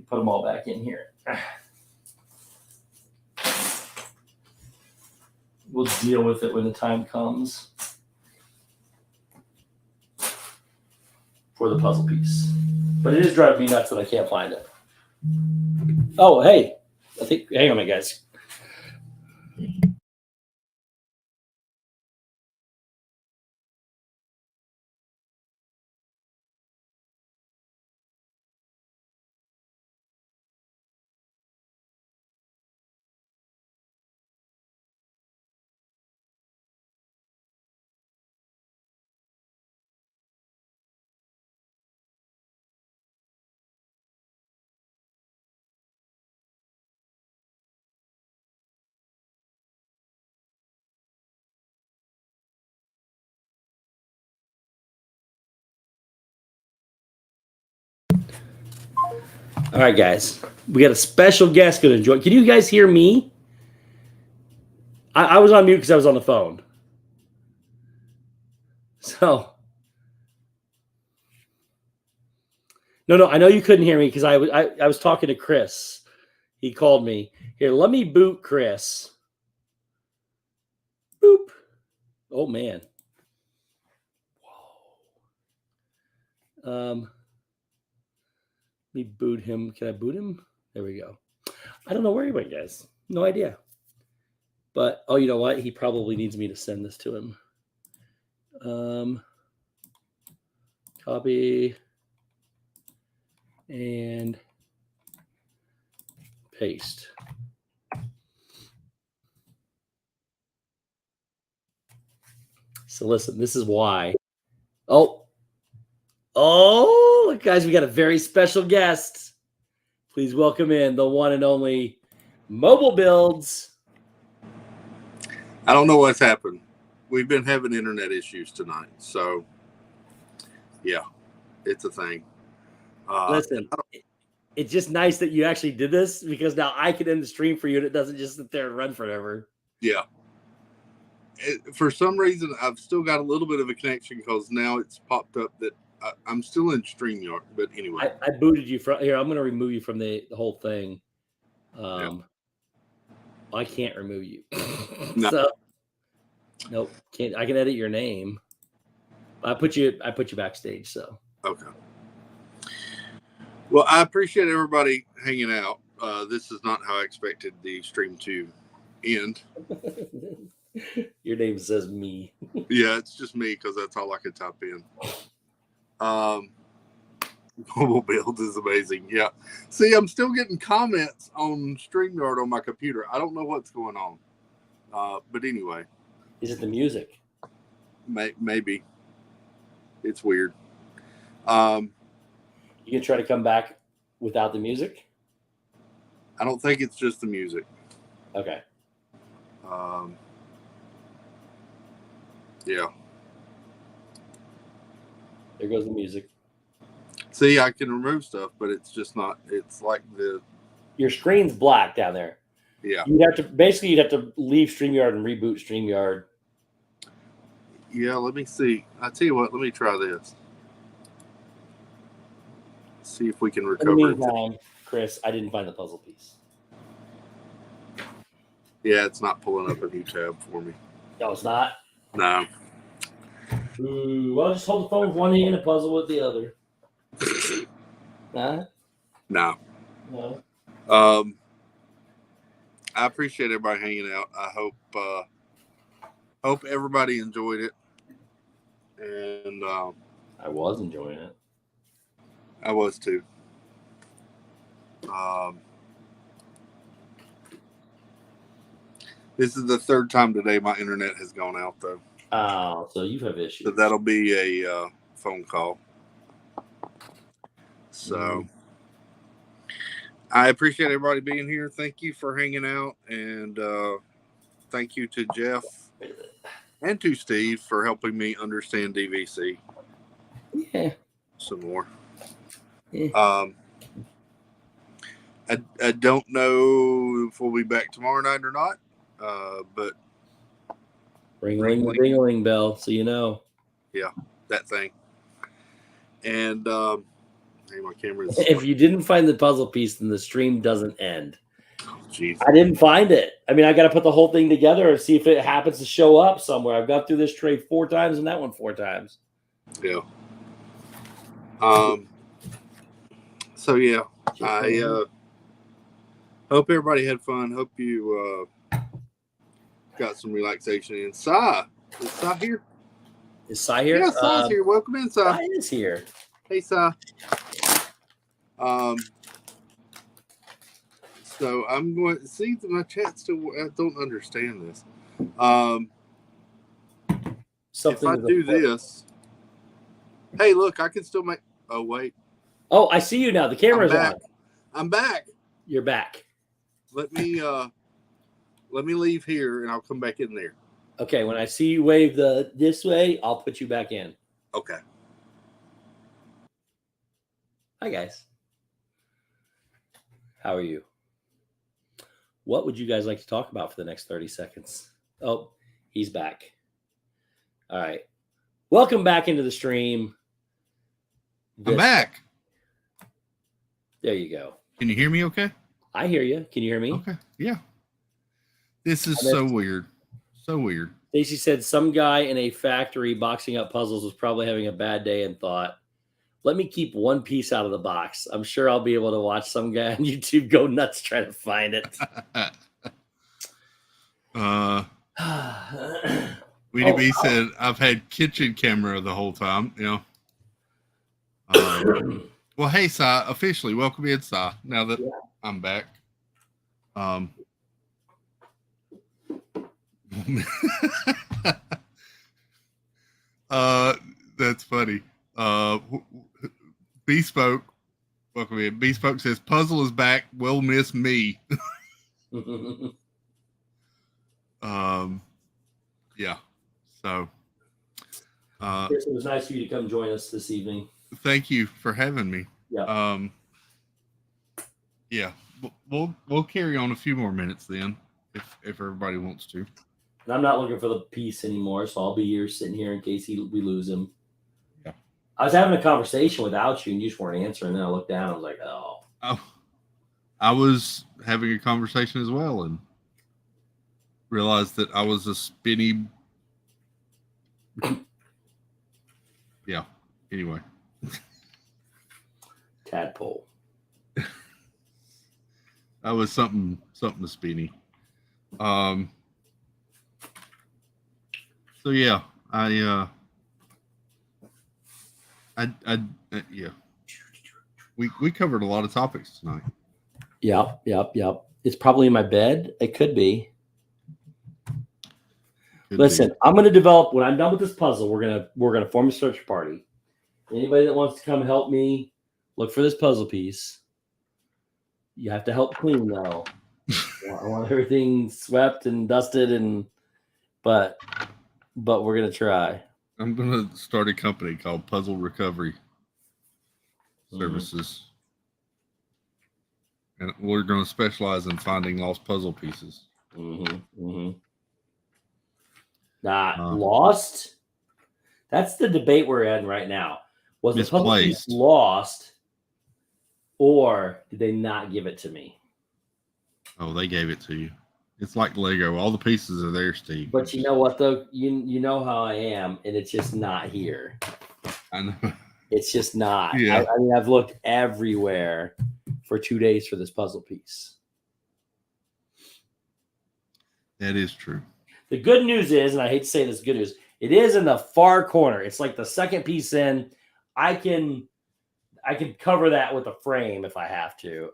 Put them all back in here. We'll deal with it when the time comes. for the puzzle piece. But it is driving me nuts that I can't find it. Oh, hey. Hang on a minute, guys. All right, guys. We got a special guest going to join. Can you guys hear me? I was on mute because I was on the phone. So, no, I know you couldn't hear me because I was talking to Chris. He called me. Here, let me boot Chris. Boop. Oh man. Whoa. Let me boot him. Can I boot him? There we go. I don't know where he went, guys. No idea. But oh, you know what? He probably needs me to send this to him. Copy and paste. So listen, this is why. Oh, guys, we got a very special guest. Please welcome in the one and only Mobile Builds. I don't know what's happened. We've been having internet issues tonight. So, yeah, it's a thing. Listen, it's just nice that you actually did this because now I can end the stream for you and it doesn't just sit there and run forever. Yeah. For some reason, I've still got a little bit of a connection because now it's popped up that I'm still in StreamYard. But anyway. I booted you from here. I'm going to remove you from the whole thing. I can't remove you. No. So, nope. Can't. I can edit your name. I put you backstage. So okay. Well, I appreciate everybody hanging out. This is not how I expected the stream to end. Your name says me. Yeah, it's just me because that's all I could type in. Mobile Build is amazing. Yeah. See, I'm still getting comments on StreamYard on my computer. I don't know what's going on. But anyway. Is it the music? Maybe. It's weird. You can try to come back without the music? I don't think it's just the music. Okay. Yeah. There goes the music. See, I can remove stuff, but it's just not. It's like your screen's black down there. Yeah. You'd have to leave StreamYard and reboot StreamYard. Yeah, let me see. I tell you what, let me try this. See if we can recover. In the meantime, Chris, I didn't find the puzzle piece. Yeah, it's not pulling up a new tab for me. No, it's not? No. Ooh, well, just hold the phone with one hand and puzzle with the other. Huh? No. No. I appreciate everybody hanging out. I hope everybody enjoyed it. And I was enjoying it. I was too. This is the third time today my internet has gone out, though. Oh, so you have issues. So that'll be a phone call. So I appreciate everybody being here. Thank you for hanging out. And thank you to Jeff and to Steve for helping me understand DVC. Yeah. Some more. Yeah. I don't know if we'll be back tomorrow night or not, but ring bell, so you know. Yeah, that thing. And hey, my camera is. If you didn't find the puzzle piece, then the stream doesn't end. Oh, jeez. I didn't find it. I mean, I got to put the whole thing together and see if it happens to show up somewhere. I've gone through this tray 4 times and that one 4 times. Yeah. So yeah, I hope everybody had fun. Hope you got some relaxation. And Sai, is Sai here? Is Sai here? Yeah, Sai's here. Welcome in, Sai. Sai is here. Hey, Sai. So I'm going to see my chat still. I don't understand this. If I do this, hey, look, I can still make. Oh wait. Oh, I see you now. The camera's on. I'm back. You're back. Let me leave here and I'll come back in there. Okay, when I see you wave this way, I'll put you back in. Okay. Hi guys. How are you? What would you guys like to talk about for the next 30 seconds? Oh, he's back. All right. Welcome back into the stream. I'm back. There you go. Can you hear me okay? I hear you. Can you hear me? Okay. Yeah. This is so weird. So weird. Stacy said some guy in a factory boxing up puzzles was probably having a bad day and thought, let me keep one piece out of the box. I'm sure I'll be able to watch some guy on YouTube go nuts trying to find it. Weedy B said, I've had kitchen camera the whole time, you know. Well, hey, Sai, officially, welcome in, Sai, now that I'm back. That's funny. Bespoke, welcome in. Bespoke says, puzzle is back, will miss me. Yeah. So, it was nice for you to come join us this evening. Thank you for having me. Yeah. Yeah. We'll carry on a few more minutes then, if everybody wants to. And I'm not looking for the piece anymore, so I'll be here sitting here in case we lose him. Yeah. I was having a conversation without you, and you just weren't answering. And then I looked down, and I was like, "Oh." I was having a conversation as well, and realized that I was a spinny. Yeah. Anyway. Tadpole. I was something spinny. So yeah, yeah. We covered a lot of topics tonight. Yep. It's probably in my bed. It could be. Listen, I'm going to develop when I'm done with this puzzle. We're gonna form a search party. Anybody that wants to come help me look for this puzzle piece, you have to help clean though. I want everything swept and dusted, but we're gonna try. I'm gonna start a company called Puzzle Recovery Services, and we're gonna specialize in finding lost puzzle pieces. Lost. That's the debate we're in right now. Was the puzzle piece lost, or did they not give it to me? Oh, they gave it to you. It's like Lego. All the pieces are there, Steve. But you know what, though? You know how I am, and it's just not here. I know. It's just not. Yeah. I mean, I've looked everywhere for 2 days for this puzzle piece. That is true. The good news is, and I hate to say this, good news, it is in the far corner. It's like the second piece in. I can cover that with a frame if I have to.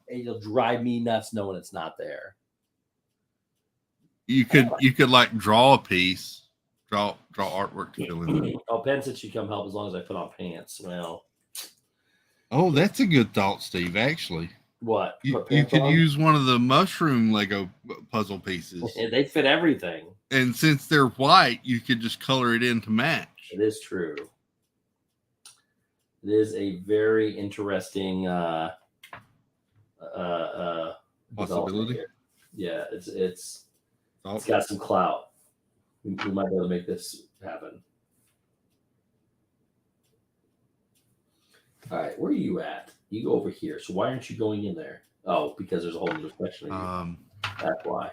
It'll drive me nuts knowing it's not there. You could like draw a piece, draw artwork to fill in. Oh, Penson should come help as long as I put on pants. Well, oh, that's a good thought, Steve. Actually, what you could use one of the mushroom Lego puzzle pieces. They fit everything, and since they're white, you could just color it in to match. It is true. It is a very interesting possibility. Yeah, it's got some clout. We might be able to make this happen. All right, where are you at? You go over here. So why aren't you going in there? Oh, because there's a whole new section. That's why.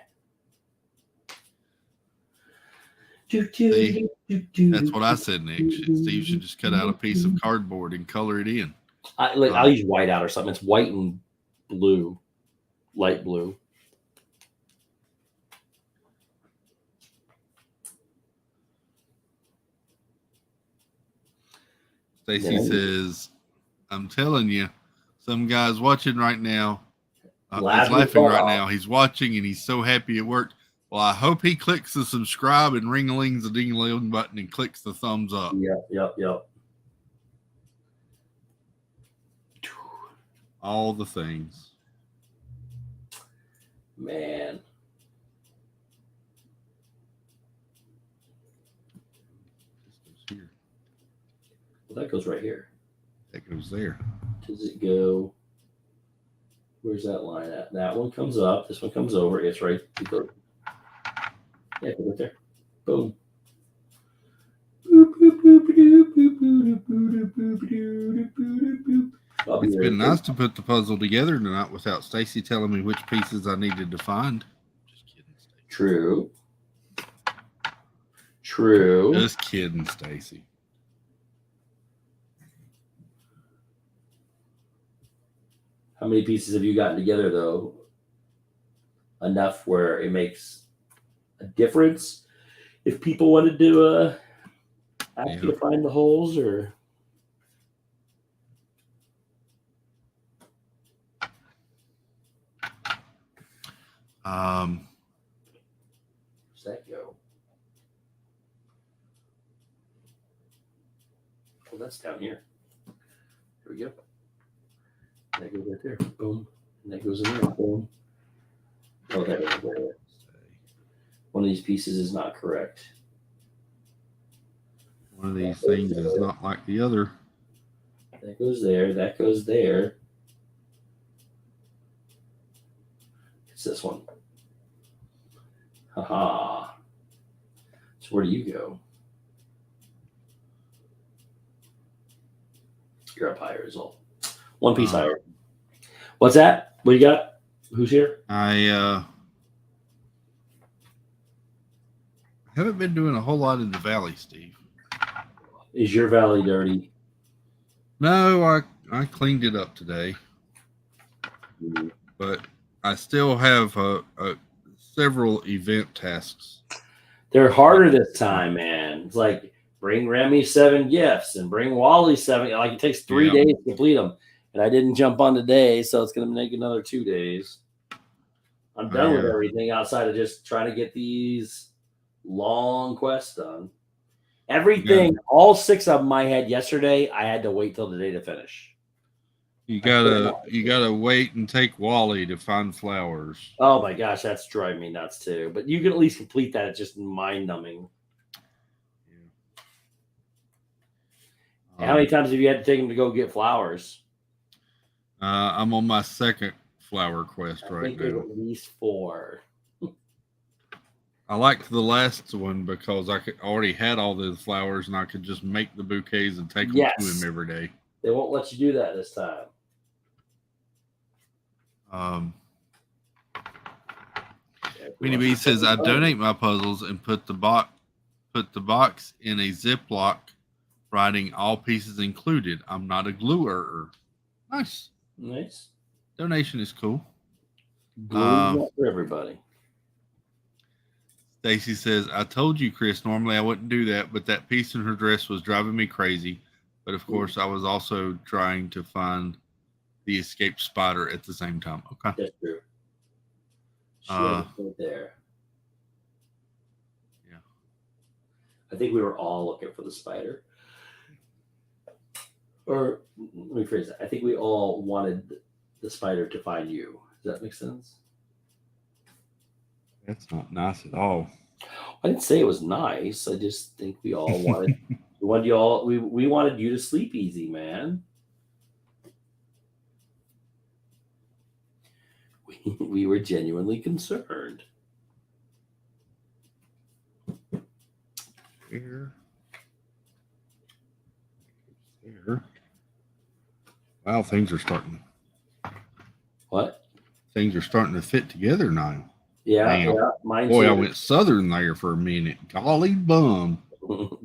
See, that's what I said, Nick. Steve should just cut out a piece of cardboard and color it in. I'll use white out or something. It's white and blue, light blue. Stacy says, I'm telling you, some guy's watching right now. He's laughing right now. He's watching and he's so happy it worked. Well, I hope he clicks the subscribe and ring-a-lings the ding-a-ling button and clicks the thumbs up. Yep. All the things. Man. This goes here. Well, that goes right here. That goes there. Does it go? Where's that line at? That one comes up. This one comes over. It's right. It goes. Yeah, right there. Boom. It's been nice to put the puzzle together tonight without Stacy telling me which pieces I needed to find. Just kidding, Stacy. True. Just kidding, Stacy. How many pieces have you gotten together, though? Enough where it makes a difference if people wanted to ask you to find the holes, or where's that go? Well, that's down here. Here we go. That goes right there. Boom. And that goes in there. Boom. Oh, that is there. One of these pieces is not correct. One of these things is not like the other. That goes there. That goes there. It's this one. Haha. So where do you go? You're up higher as well. One piece higher. What's that? What you got? Who's here? I haven't been doing a whole lot in the valley, Steve. Is your valley dirty? No, I cleaned it up today, but I still have several event tasks. They're harder this time, man. It's like bring Remy 7 gifts and bring Wally 7. Like it takes 3 days to complete them, and I didn't jump on today, so it's going to make another 2 days. I'm done with everything outside of just trying to get these long quests done. Everything, all 6 of them I had yesterday, I had to wait till the day to finish. You gotta wait and take Wally to find flowers. Oh my gosh, that's driving me nuts too. But you can at least complete that. It's just mind numbing. How many times have you had to take him to go get flowers? I'm on my second flower quest right now. At least 4. I liked the last one because I already had all the flowers and I could just make the bouquets and take them to him every day. They won't let you do that this time. Minnie B says I donate my puzzles and put the box in a Ziploc, writing all pieces included. I'm not a gluer. Nice. Donation is cool. Glue for everybody. Stacy says, I told you, Chris, normally I wouldn't do that, but that piece in her dress was driving me crazy. But of course, I was also trying to find the escaped spider at the same time. Okay. That's true. She right there. Yeah. I think we were all looking for the spider. Or let me phrase that. I think we all wanted the spider to find you. Does that make sense? That's not nice at all. I didn't say it was nice. I just think we all wanted we wanted you to sleep easy, man. We were genuinely concerned. Here. Wow, things are starting. What? Things are starting to fit together now. Yeah, Damn. yeah, mine Boy, too. I went southern there for a minute. Golly bum.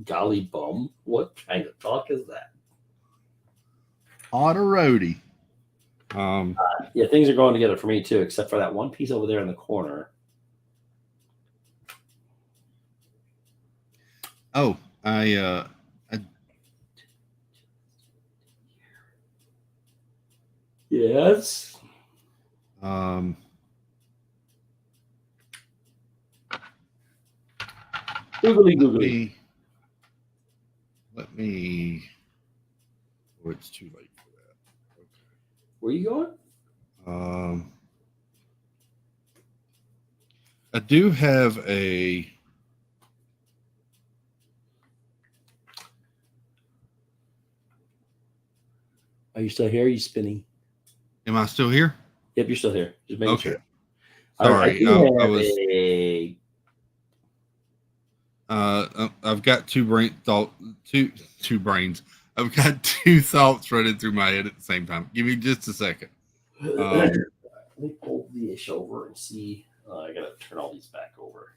Golly bum. What kind of talk is that? Hot a roadie. Yeah, things are going together for me too, except for that one piece over there in the corner. Oh, Yes. Googly googly. Let me. Oh, it's too late for that. Okay. Where you going? I do have a. Are you still here? Are you spinning? Am I still here? Yep, you're still here. Just making Okay. sure. Sorry, I was. I've got two brains. I've got two thoughts running through my head at the same time. Give me just a second. Let me pull the ish over and see. I gotta turn all these back over.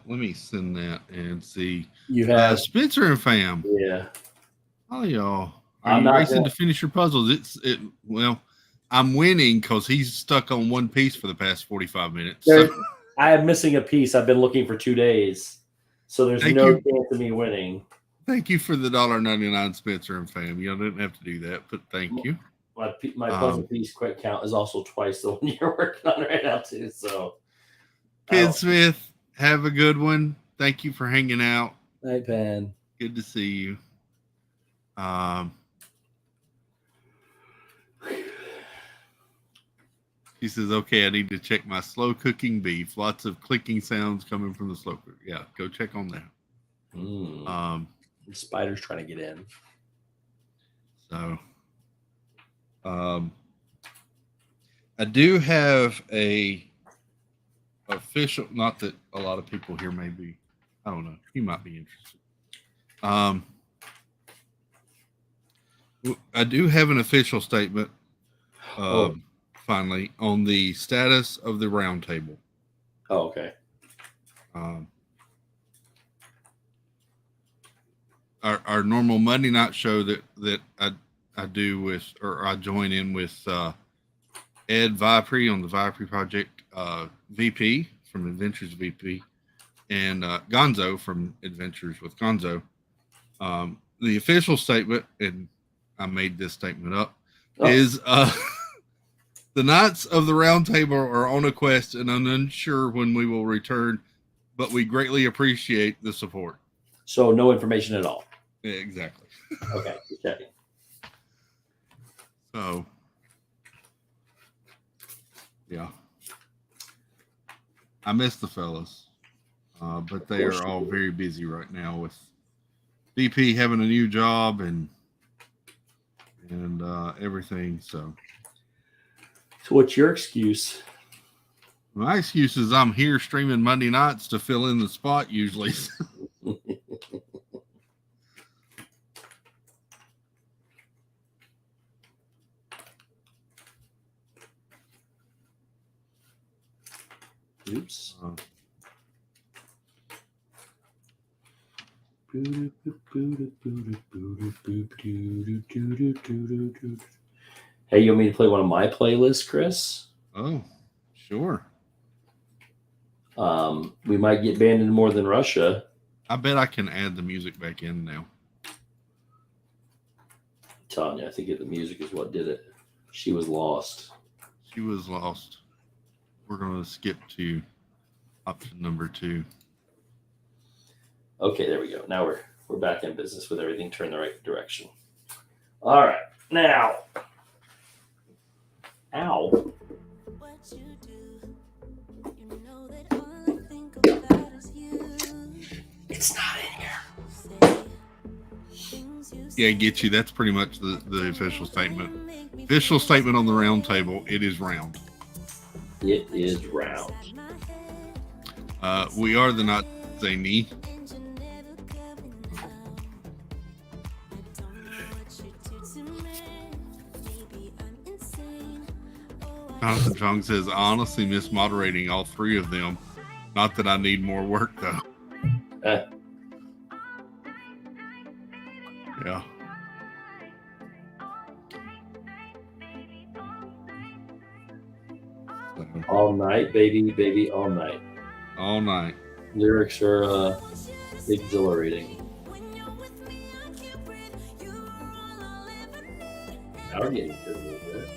Let me send that and see. You have Spencer and fam. Yeah. Oh, y'all. I'm you not racing gonna- to finish your puzzles? Well, I'm winning because he's stuck on one piece for the past 45 minutes. So. I am missing a piece. I've been looking for 2 days, so there's no chance of me winning. Thank you for the $1.99, Spencer and fam. You didn't have to do that, but thank you. My puzzle piece quick count is also twice the one you're working on right now too. So, Pin Smith, have a good one. Thank you for hanging out. Night, Pan. Good to see you. He says, okay, I need to check my slow cooking beef. Lots of clicking sounds coming from the slow cooker. Yeah, go check on that. The spider's trying to get in. So, I do have a official, not that a lot of people here may be, I don't know, you might be interested. I do have an official statement. Finally, on the status of the roundtable. Oh, okay. Our normal Monday night show that I do with, or I join in with Ed Vipre on the Vipre Project, VP from Adventures VP, and Gonzo from Adventures with Gonzo. The official statement, and I made this statement up, is the Knights of the Round Table are on a quest and I'm unsure when we will return, but we greatly appreciate the support. So no information at all. Yeah, exactly. Okay, just checking. So, yeah. I miss the fellas, but they are all very busy right now with VP having a new job and everything, so. So what's your excuse? My excuse is I'm here streaming Monday nights to fill in the spot usually. Oops. Hey, you want me to play one of my playlists, Chris? Oh, sure. We might get banned in more than Russia. I bet I can add the music back in now. I'm telling you, I think the music is what did it. She was lost. She was lost. We're going to skip to option number 2. Okay, there we go. Now we're back in business with everything turned the right direction. All right, now. Ow. What you do, you know that all I think about is you. It's not in here. Yeah, get you. That's pretty much the official statement. Official statement on the round table. It is round. It is round. We are the not say knee. Jonathan Chong says, I honestly miss moderating all three of them. Not that I need more work, though. Yeah. All night, baby, baby, all night. All night. Lyrics are exhilarating. Now we're getting good a little bit.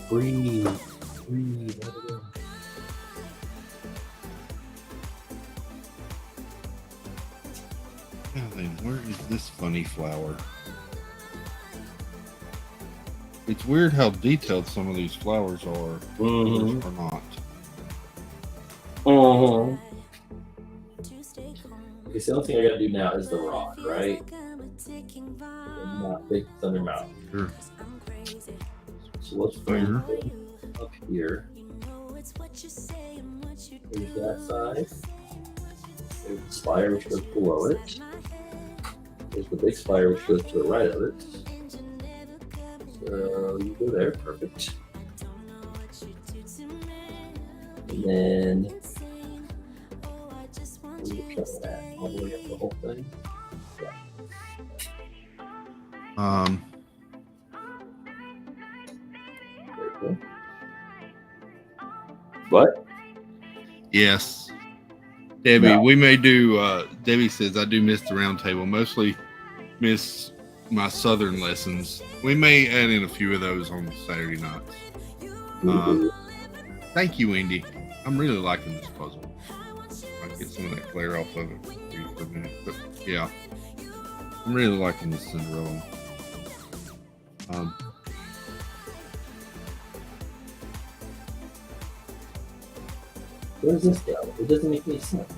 Breathe. Breathe. Now then, where is this funny flower? It's weird how detailed some of these flowers are, Mm-hmm. or not. Uh-huh. Okay, so the only thing I gotta do now is the rock, right? Not big thunder mountain. Sure. So let's bring it up here. There's that side. There's the spire which goes below it. There's the big spire which goes to the right of it. So you go there, perfect. And then you cut that all the way up the whole thing. Very cool. What? Yes. Debbie, No. we may do, Debbie says, I do miss the round table. Mostly miss my Southern lessons. We may add in a few of those on Saturday nights. Thank you, Indy. I'm really liking this puzzle. I'll get some of that glare off of it for a minute. But yeah, I'm really liking this Cinderella. Where does this go? It doesn't make any sense.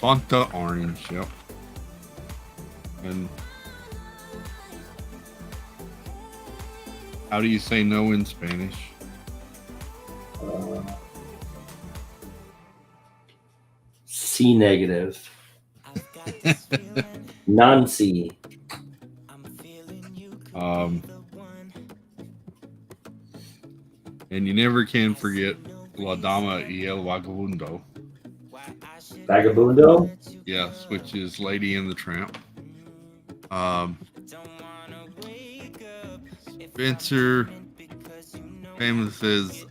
Fanta orange, yep. And how do you say no in Spanish? C negative. Non-C. And you never can forget La Dama y el Vagabundo. Vagabundo? Yes, which is Lady and the Tramp. Spencer Family says,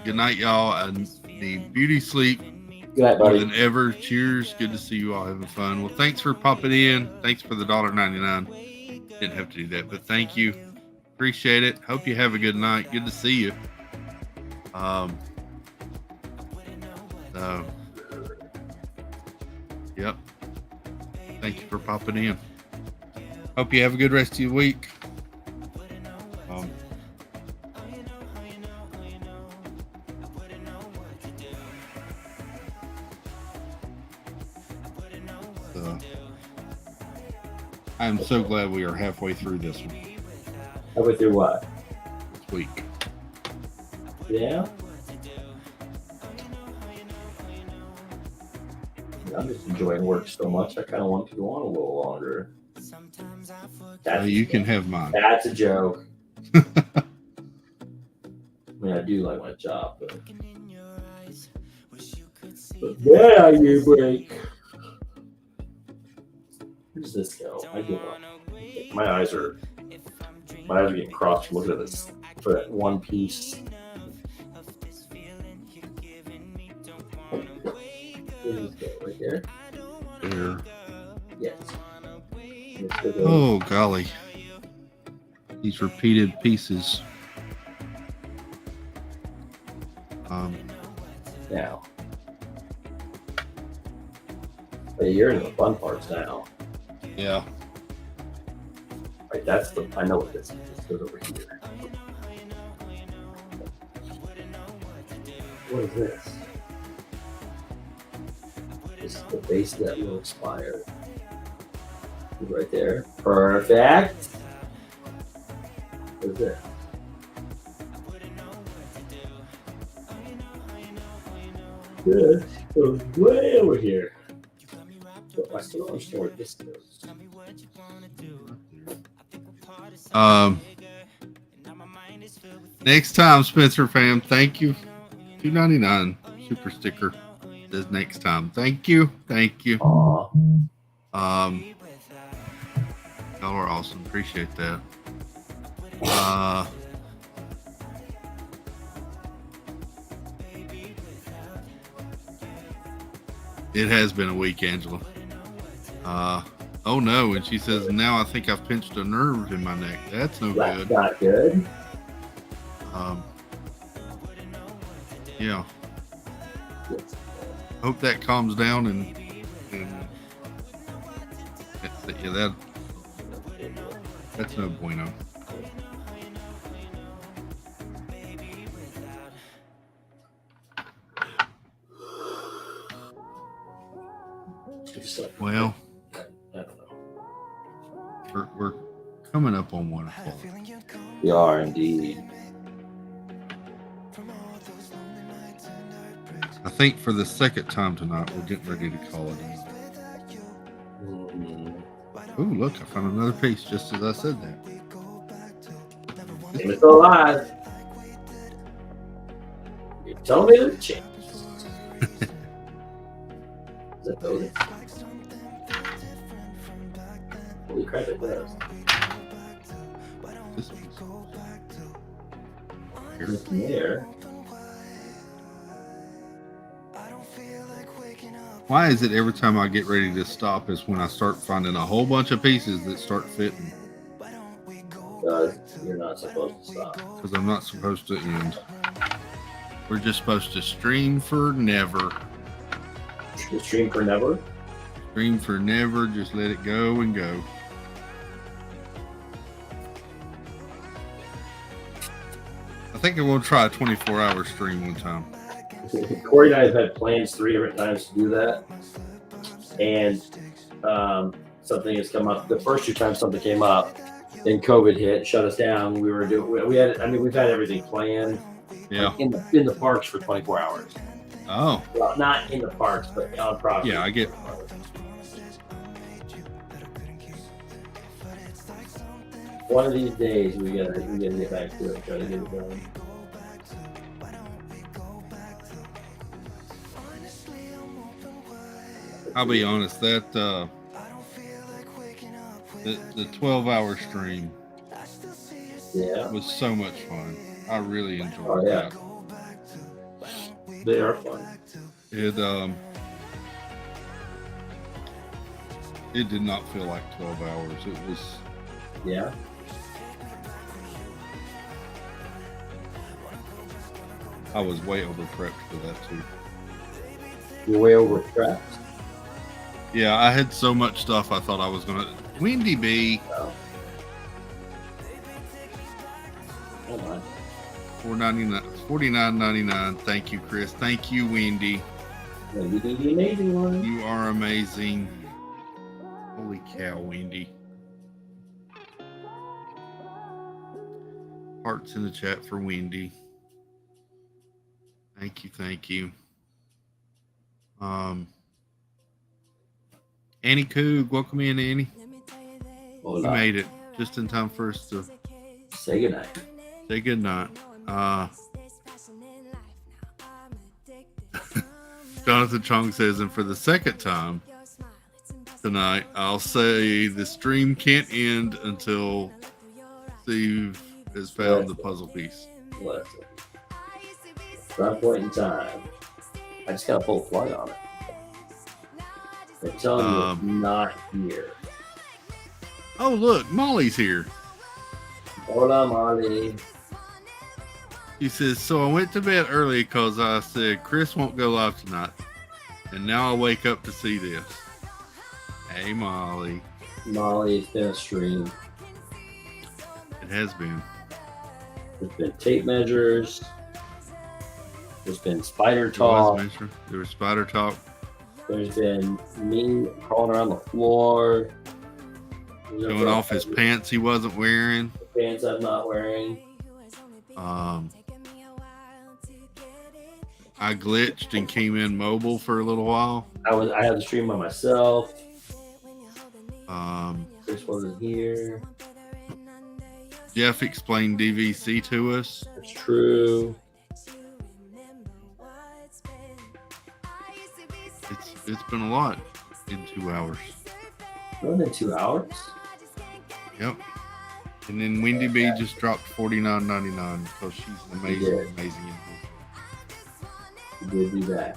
good night, y'all. I need beauty sleep Good night, more buddy. than ever. Cheers. Good to see you all having fun. Well, thanks for popping in. Thanks for the $1.99. Didn't have to do that, but thank you. Appreciate it. Hope you have a good night. Good to see you. So, yep. Thank you for popping in. Hope you have a good rest of your week. I'm so glad we are halfway through this one. Halfway through what? This week. Yeah? I'm just enjoying work so much. I kind of want to go on a little longer. You can have mine. That's a joke. I mean, I do like my job, but yeah, you break. Where does this go? I give up. My eyes are getting crossed from looking at this for that one piece. Where does this go? Right there? There. Yes. Oh, golly. These repeated pieces. Now. Hey, you're in the fun parts now. Yeah. Right, that's the. I know what this is. Let's go over here. What is this? This is the base that will expire. Right there. Perfect. What is this? Good. Goes way over here. But I still don't understand where this goes. Next time, Spencer fam, thank you. $2.99 super sticker says next time. Thank you. Aw. Y'all are awesome. Appreciate that. It has been a week, Angela. Oh no, and she says, now I think I've pinched a nerve in my neck. That's no That's good. not good. Yeah. Hope that calms down and yeah, that's no bueno. Well, I don't know. we're coming up on 1 o'clock. We are indeed. I think for the second time tonight, we're getting ready to call it a night. Oh, look, I found another piece just as I said that. It's still alive. You're telling me there's a chance. Is that those? Holy crap, it does. This piece. Here's there. Why is it every time I get ready to stop is when I start finding a whole bunch of pieces that start fitting? You're not supposed to stop. Because I'm not supposed to end. We're just supposed to stream for never. Stream for never? Stream for never. Just let it go and go. I think I'm going to try a 24-hour stream one time. Corey and I have had plans 3 different times to do that. And something has come up. The first 2 times something came up, then COVID hit, shut us down. We've had everything planned. Yeah. Like in the parks for 24 hours. Oh. Well, not in the parks, but on property. Yeah, I get. One of these days we gotta get back to it, try to get it done. I'll be honest, that the 12-hour stream was so much fun. I really enjoyed that. They are fun. It did not feel like 12 hours. It was. Yeah. I was way over prepped for that too. You're way over prepped? Yeah, I had so much stuff I thought I was gonna. Windy B. Oh. Hold on. $49.99. Thank you, Chris. Thank you, Wendy. You did the amazing one. You are amazing. Holy cow, Wendy. Hearts in the chat for Wendy. Thank you. Annie Coog, welcome in, Annie. Hola. You made it just in time for us to say goodnight. Say goodnight. Jonathan Chong says, and for the second time tonight, I'll say the stream can't end until Steve has found the puzzle piece. Listen. At that point in time, I just gotta pull a plug on it. I'm telling you, it's not here. Oh, look, Molly's here. Hola, Molly. He says, so I went to bed early because I said Chris won't go live tonight. And now I wake up to see this. Hey, Molly. Molly, it's been a stream. It has been. There's been tape measures. There's been spider There talk. was spider talk. There's been me crawling around the floor. Showing off his pants he wasn't wearing. The pants I'm not wearing. I glitched and came in mobile for a little while. I had the stream by myself. Chris wasn't here. Jeff explained DVC to us. That's true. It's been a lot in 2 hours. More than 2 hours. Yep. And then Wendy B just dropped $49.99 because she's an amazing individual. You did do that.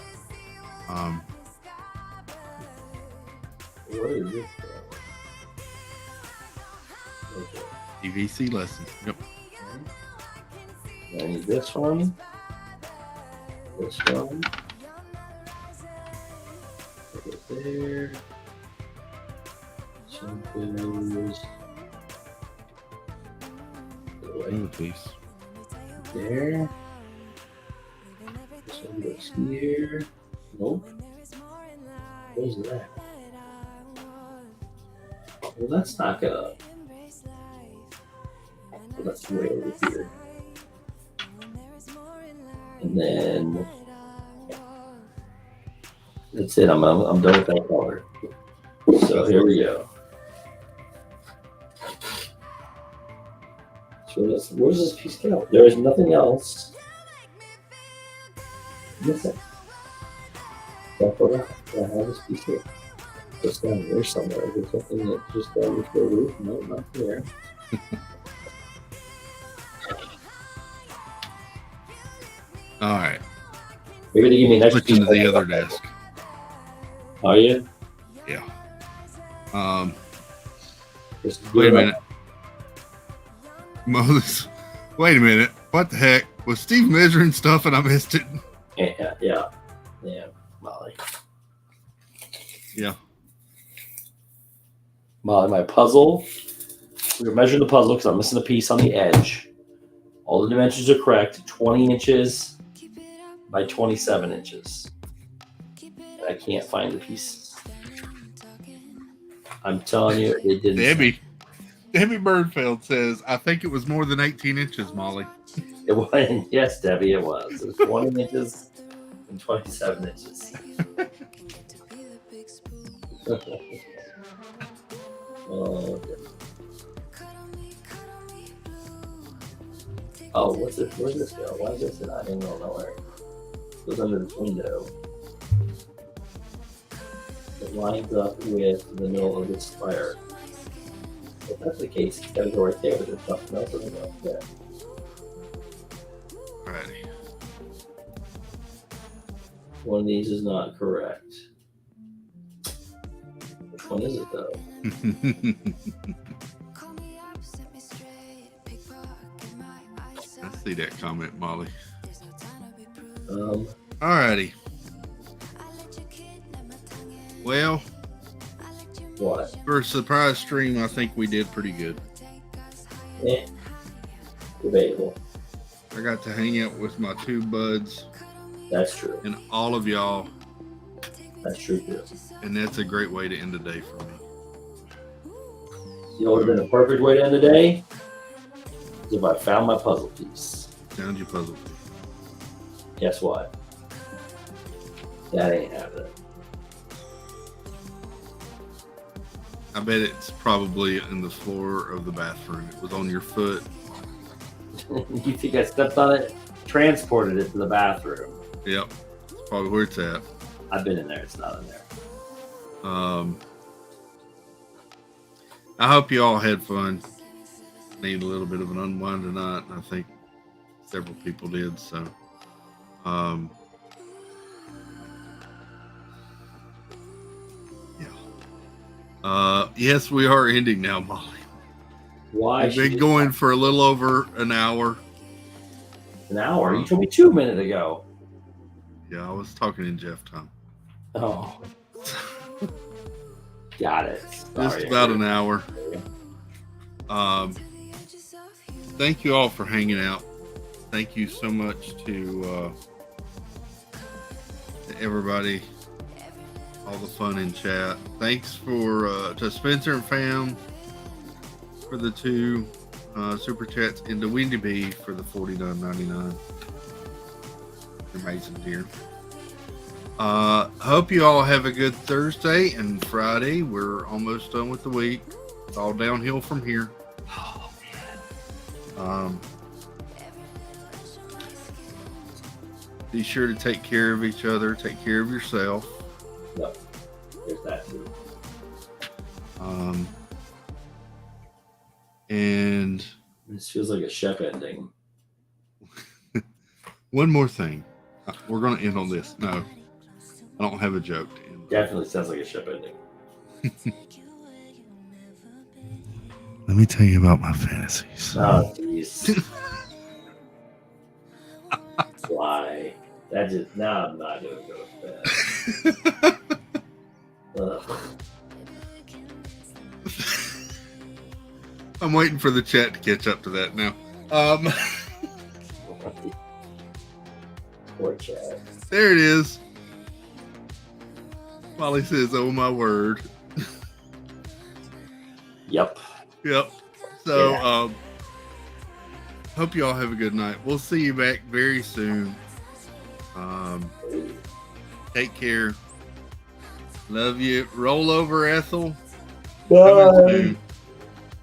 What is this? Okay. DVC lessons. Yep. I need this one. This one. Put it there. Shampoos. Ooh, please. There. This one goes here. Nope. What is that? Well, that's not gonna. Well, that's way over here. And then that's it. I'm done with that color. So here we go. So where's this piece go? There is nothing else. Missing. I forgot. I have this piece here. It's down here somewhere. There's something that just got with the roof. No, not there. All right. Maybe they give me an extra Switching to piece. the other desk. Are you? Yeah. Just do Wait a it minute. Moses. Wait a minute. What the heck? Was Steve measuring stuff and I missed it? Yeah. Molly. Yeah. Molly, my puzzle. We were measuring the puzzle because I'm missing a piece on the edge. All the dimensions are correct. 20 inches by 27 inches. And I can't find the pieces. I'm telling you, it didn't. Debbie Birdfeld says, I think it was more than 18 inches, Molly. It was. Yes, Debbie, it was. It was 20 inches and 27 inches. Oh, what's this? Where's this go? Why is this not in nowhere? It goes under this window. It lines up with the middle of this fire. If that's the case, it's got to go right there, but there's nothing else in the there. Alrighty. One of these is not correct. Which one is it, though? I see that comment, Molly. Um, Alrighty. Well, what? for a surprise stream, I think we did pretty good. Debatable. I got to hang out with my two buds That's true. and all of y'all, That's true, too. and that's a great way to end the day for me. You know what would have been a perfect way to end the day? Is if I found my puzzle piece. Found your puzzle. Guess what? That ain't happening. I bet it's probably in the floor of the bathroom. It was on your foot. You think I stepped on it? Transported it to the bathroom. Yep. It's probably where it's at. I've been in there. It's not in there. I hope you all had fun. Need a little bit of an unwind tonight, and I think several people did. So, yeah. Yes, we are ending now, Molly. Why? We've been going for a little over an hour. An hour? You told me 2 minutes ago. Yeah, I was talking in Jeff time. Oh. Got it. Just about an hour. Thank you all for hanging out. Thank you so much to everybody, all the fun in chat. Thanks for to Spencer and Fam for the 2 super chats, and to Windy B for the $49.99. Amazing, dear. Hope you all have a good Thursday and Friday. We're almost done with the week. It's all downhill from here. Oh man. Be sure to take care of each other. Take care of yourself. Yep. There's that too. And This feels like a Shep ending. one more thing. We're going to end on this. No, I don't have a joke to end. Definitely sounds like a Shep ending. Let me tell you about my fantasies. Oh, jeez. Why? That just now I'm not gonna go with that. Ugh. I'm waiting for the chat to catch up to that now. Poor Chad. There it is. Molly says, "Oh my word." Yep. Yep. So, Yeah. Hope you all have a good night. We'll see you back very soon. Take care. Love you. Roll over, Ethel. Coming Bye. soon.